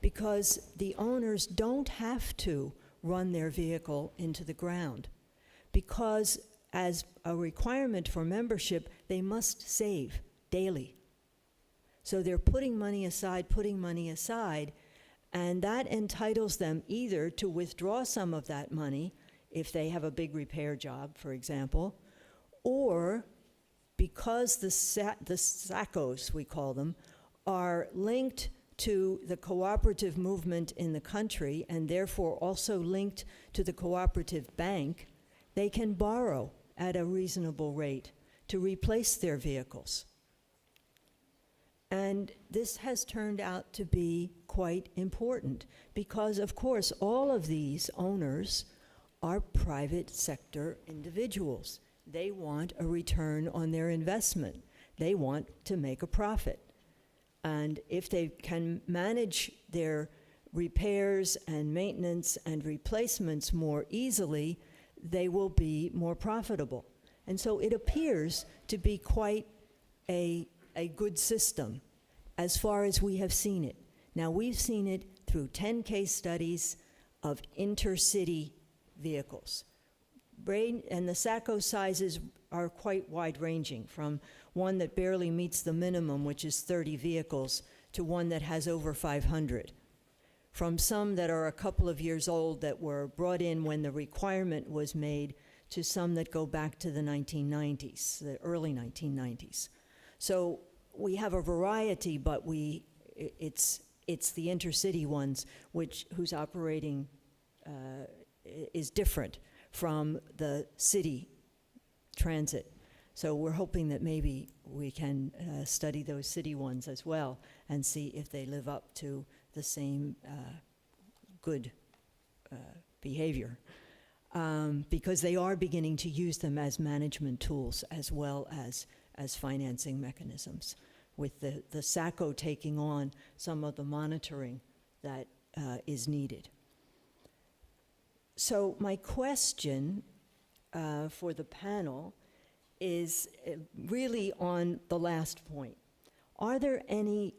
because the owners don't have to run their vehicle into the ground, because as a requirement for membership, they must save daily. So they're putting money aside, and that entitles them either to withdraw some of that money if they have a big repair job, for example, or because the SACOs, we call them, are linked to the cooperative movement in the country and therefore also linked to the cooperative bank, they can borrow at a reasonable rate to replace their vehicles. And this has turned out to be quite important because, of course, all of these owners are private sector individuals. They want a return on their investment. They want to make a profit. And if they can manage their repairs and maintenance and replacements more easily, they will be more profitable. And so it appears to be quite a good system as far as we have seen it. Now, we've seen it through 10 case studies of intercity vehicles. And the SACO sizes are quite wide-ranging, from one that barely meets the minimum, which is 30 vehicles, to one that has over 500. From some that are a couple of years old that were brought in when the requirement was made, to some that go back to the 1990s, the early 1990s. So we have a variety, but it's the intercity ones whose operating is different from the city transit. So we're hoping that maybe we can study those city ones as well and see if they live up to the same good behavior. Because they are beginning to use them as management tools as well as financing mechanisms, with the SACO taking on some of the monitoring that is needed. So my question for the panel is really on the last point. Are there any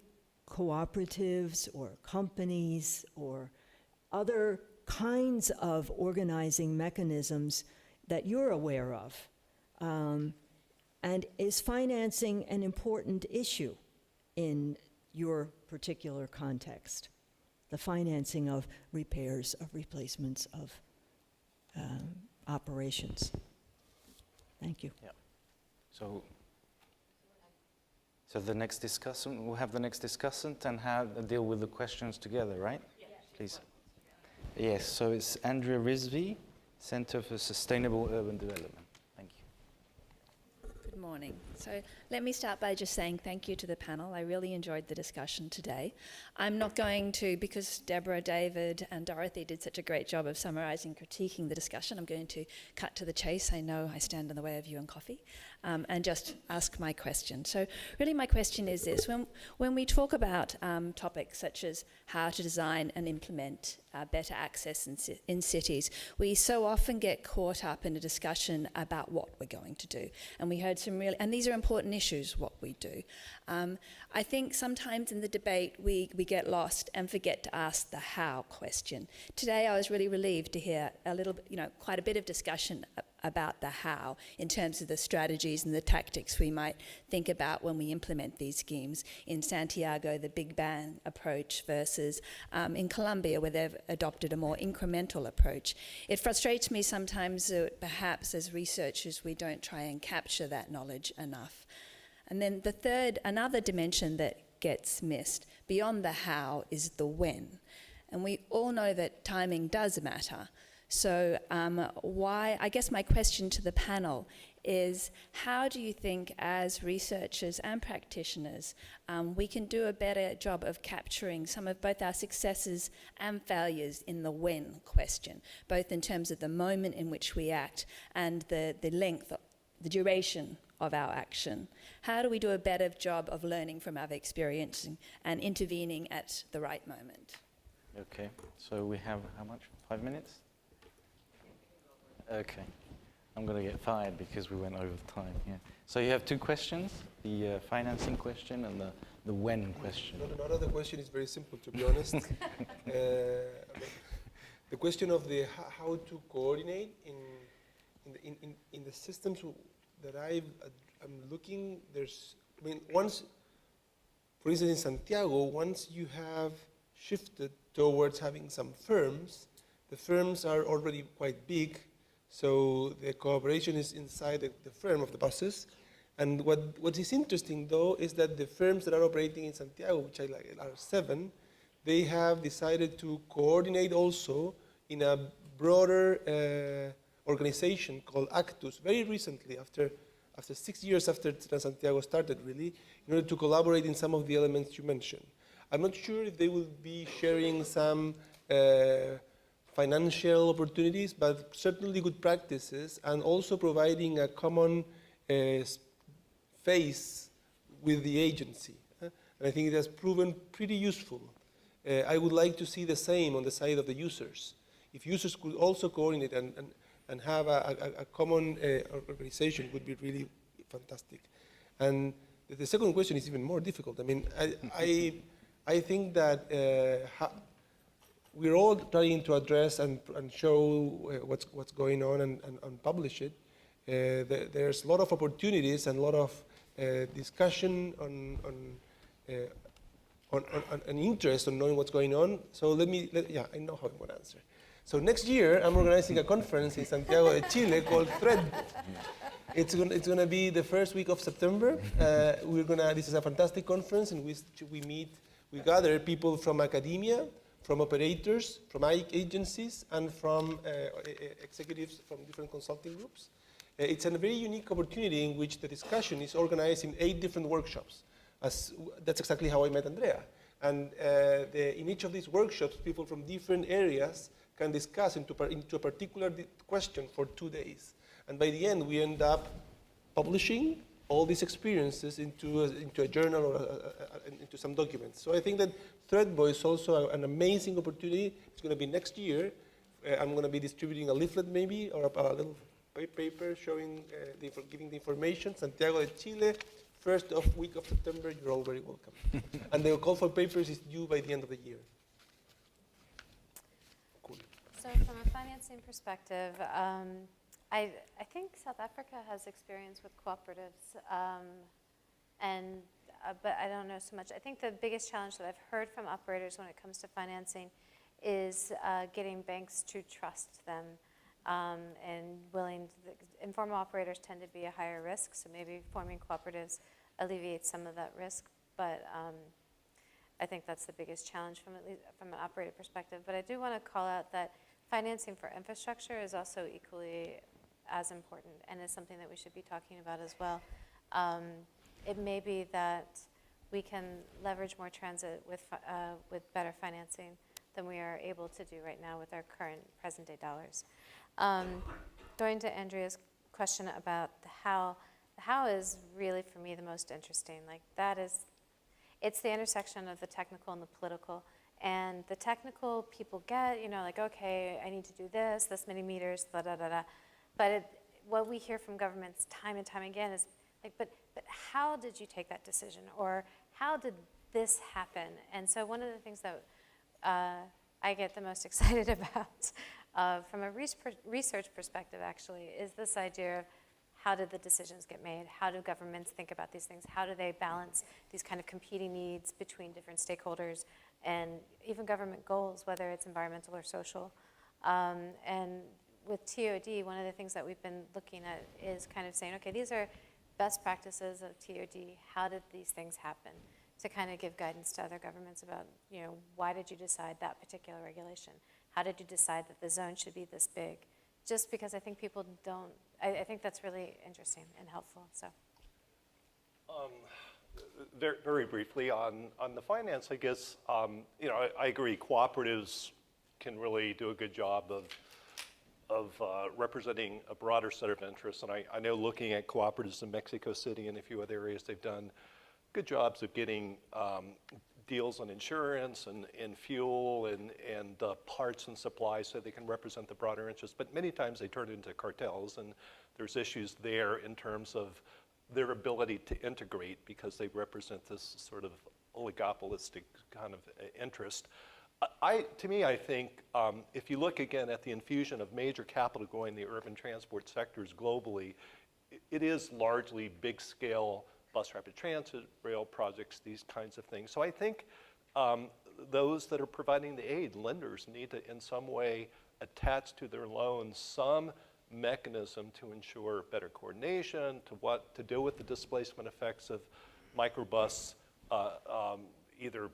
cooperatives or companies or other kinds of organizing mechanisms that you're aware of? And is financing an important issue in your particular context? The financing of repairs, of replacements, of operations. Thank you. Yeah. So the next discussant, we'll have the next discussant and deal with the questions together, right? Yes. Please. Yes, so it's Andrea Rizvi, Center for Sustainable Urban Development. Thank you. Good morning. So let me start by just saying thank you to the panel. I really enjoyed the discussion today. I'm not going to, because Deborah, David, and Dorothy did such a great job of summarizing, critiquing the discussion, I'm going to cut to the chase. I know I stand in the way of you and coffee, and just ask my question. So really my question is this. When we talk about topics such as how to design and implement better access in cities, we so often get caught up in a discussion about what we're going to do. And we heard some really, and these are important issues, what we do. I think sometimes in the debate we get lost and forget to ask the how question. Today I was really relieved to hear a little bit, quite a bit of discussion about the how in terms of the strategies and the tactics we might think about when we implement these schemes. In Santiago, the Big Bang approach versus in Colombia, where they've adopted a more incremental approach. It frustrates me sometimes that perhaps as researchers we don't try and capture that knowledge enough. And then another dimension that gets missed beyond the how is the when. And we all know that timing does matter. So I guess my question to the panel is, how do you think as researchers and practitioners we can do a better job of capturing some of both our successes and failures in the when question, both in terms of the moment in which we act and the length, the duration of our action? How do we do a better job of learning from our experience and intervening at the right moment? Okay, so we have how much? 5 minutes? Okay, I'm going to get fired because we went over time. Yeah. So you have two questions, the financing question and the the when question. No, the question is very simple, to be honest. The question of how to coordinate in the systems that I'm looking, once, for instance, in Santiago, once you have shifted towards having some firms, the firms are already quite big, so the cooperation is inside the firm of the buses. And what is interesting, though, is that the firms that are operating in Santiago, which are 7, they have decided to coordinate also in a broader organization called Actus, very recently, after 6 years after Santiago started, really, in order to collaborate in some of the elements you mentioned. I'm not sure if they will be sharing some financial opportunities, but certainly good practices, and also providing a common face with the agency. And I think it has proven pretty useful. I would like to see the same on the side of the users. If users could also coordinate and have a common organization, would be really fantastic. And the second question is even more difficult. I mean, I think that we're all trying to address and show what's going on and publish it. There's a lot of opportunities and a lot of discussion on interest on knowing what's going on. So I know how I'm going to answer. So next year, I'm organizing a conference in Santiago de Chile called Thread. It's going to be the first week of September. This is a fantastic conference in which we gather people from academia, from operators, from agencies, and from executives from different consulting groups. It's a very unique opportunity in which the discussion is organized in 8 different workshops. That's exactly how I met Andrea. And in each of these workshops, people from different areas can discuss into a particular question for 2 days. And by the end, we end up publishing all these experiences into a journal or into some documents. So I think that Threadboy is also an amazing opportunity. It's going to be next year. I'm going to be distributing a leaflet maybe, or a little paper showing, giving the information. Santiago de Chile, first week of September, you're all very welcome. And the call for papers is due by the end of the year. Cool. So from a financing perspective, I think South Africa has experience with cooperatives, but I don't know so much. I think the biggest challenge that I've heard from operators when it comes to financing is getting banks to trust them and informal operators tend to be a higher risk, so maybe forming cooperatives alleviates some of that risk, but I think that's the biggest challenge from an operator perspective. But I do want to call out that financing for infrastructure is also equally as important and is something that we should be talking about as well. It may be that we can leverage more transit with better financing than we are able to do right now with our current present-day dollars. Going to Andrea's question about the how is really for me the most interesting. It's the intersection of the technical and the political. And the technical people get, like, okay, I need to do this many meters, da da da da. But what we hear from governments time and time again is like, but how did you take that decision? Or how did this happen? And so one of the things that I get the most excited about from a research perspective, actually, is this idea of how did the decisions get made? How do governments think about these things? How do they balance these kind of competing needs between different stakeholders and even government goals, whether it's environmental or social? And with TOD, one of the things that we've been looking at is kind of saying, okay, these are best practices of TOD. How did these things happen? To kind of give guidance to other governments about, why did you decide that particular regulation? How did you decide that the zone should be this big? Just because I think people don't, I think that's really interesting and helpful, so. Very briefly on the finance, I guess, I agree, cooperatives can really do a good job of representing a broader set of interests. And I know looking at cooperatives in Mexico City and a few other areas, they've done good jobs of getting deals on insurance and fuel and parts and supplies so they can represent the broader interests. But many times they turn into cartels, and there's issues there in terms of their ability to integrate because they represent this sort of oligopolistic kind of interest. To me, I think if you look again at the infusion of major capital going in the urban transport sectors globally, it is largely big-scale bus rapid transit, rail projects, these kinds of things. So I think those that are providing the aid, lenders, need to in some way attach to their loans some mechanism to ensure better coordination, to what to deal with the displacement effects of microbus either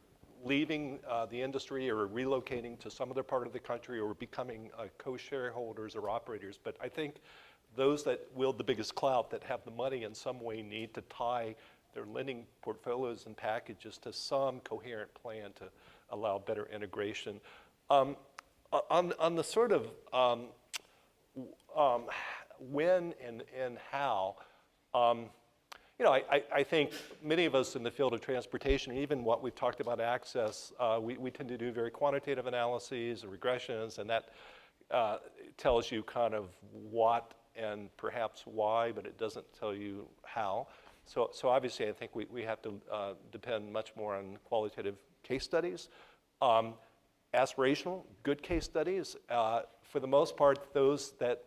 leaving the industry or relocating to some other part of the country or becoming co-shareholders or operators. But I think those that wield the biggest clout, that have the money in some way, need to tie their lending portfolios and packages to some coherent plan to allow better integration. On the sort of when and how, you know, I think many of us in the field of transportation, even what we've talked about access, we tend to do very quantitative analyses and regressions, and that tells you kind of what and perhaps why, but it doesn't tell you how. So obviously, I think we have to depend much more on qualitative case studies. Aspirational, good case studies. For the most part, those that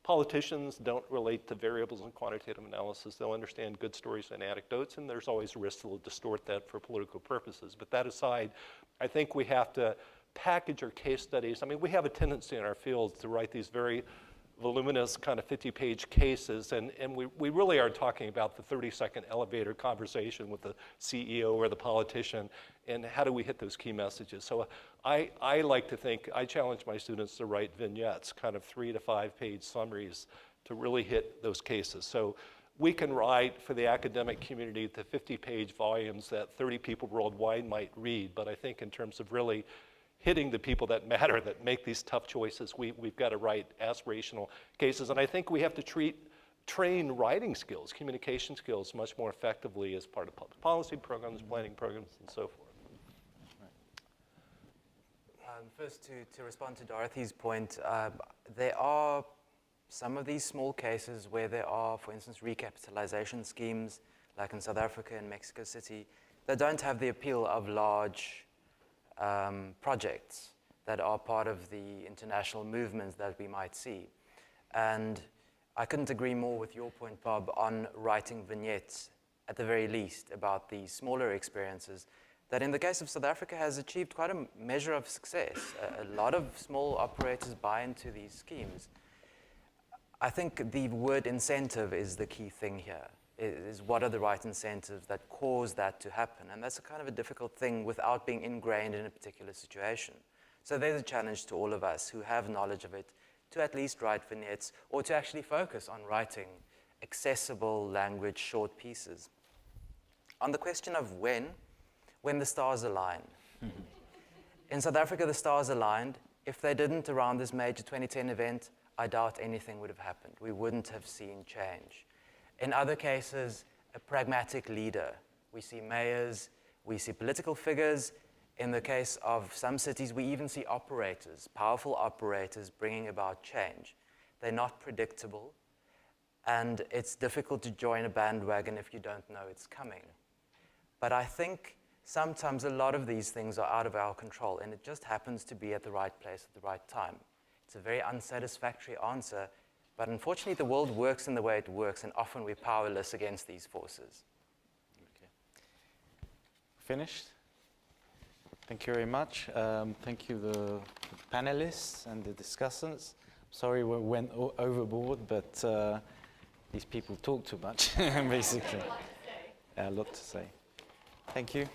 politicians don't relate to variables in quantitative analysis. They'll understand good stories and anecdotes, and there's always a risk they'll distort that for political purposes. But that aside, I think we have to package our case studies. I mean, we have a tendency in our field to write these very voluminous kind of 50-page cases, and we really are talking about the 30-second elevator conversation with the CEO or the politician, and how do we hit those key messages. So I like to think, I challenge my students to write vignettes, kind of 3 to 5 page summaries to really hit those cases. So we can write for the academic community the 50-page volumes that 30 people worldwide might read, but I think in terms of really hitting the people that matter, that make these tough choices, we've got to write aspirational cases. And I think we have to train writing skills, communication skills much more effectively as part of public policy programs, planning programs, and so forth. First, to respond to Dorothy's point, there are some of these small cases where there are, for instance, recapitalization schemes, like in South Africa and Mexico City, that don't have the appeal of large projects that are part of the international movements that we might see. And I couldn't agree more with your point, Bob, on writing vignettes, at the very least, about these smaller experiences that in the case of South Africa has achieved quite a measure of success. A lot of small operators buy into these schemes. I think the word incentive is the key thing here, is what are the right incentives that cause that to happen? And that's a kind of a difficult thing without being ingrained in a particular situation. So there's a challenge to all of us who have knowledge of it to at least write vignettes or to actually focus on writing accessible language short pieces. On the question of when the stars align. In South Africa, the stars aligned. If they didn't around this major 2010 event, I doubt anything would have happened. We wouldn't have seen change. In other cases, a pragmatic leader. We see mayors, we see political figures. In the case of some cities, we even see operators, powerful operators bringing about change. They're not predictable, and it's difficult to join a bandwagon if you don't know it's coming. But I think sometimes a lot of these things are out of our control, and it just happens to be at the right place at the right time. It's a very unsatisfactory answer, but unfortunately the world works in the way it works, and often we're powerless against these forces. Okay. Finished? Thank you very much. Thank you, the panelists and the discussants. Sorry we went overboard, but these people talk too much, basically. A lot to say. Thank you.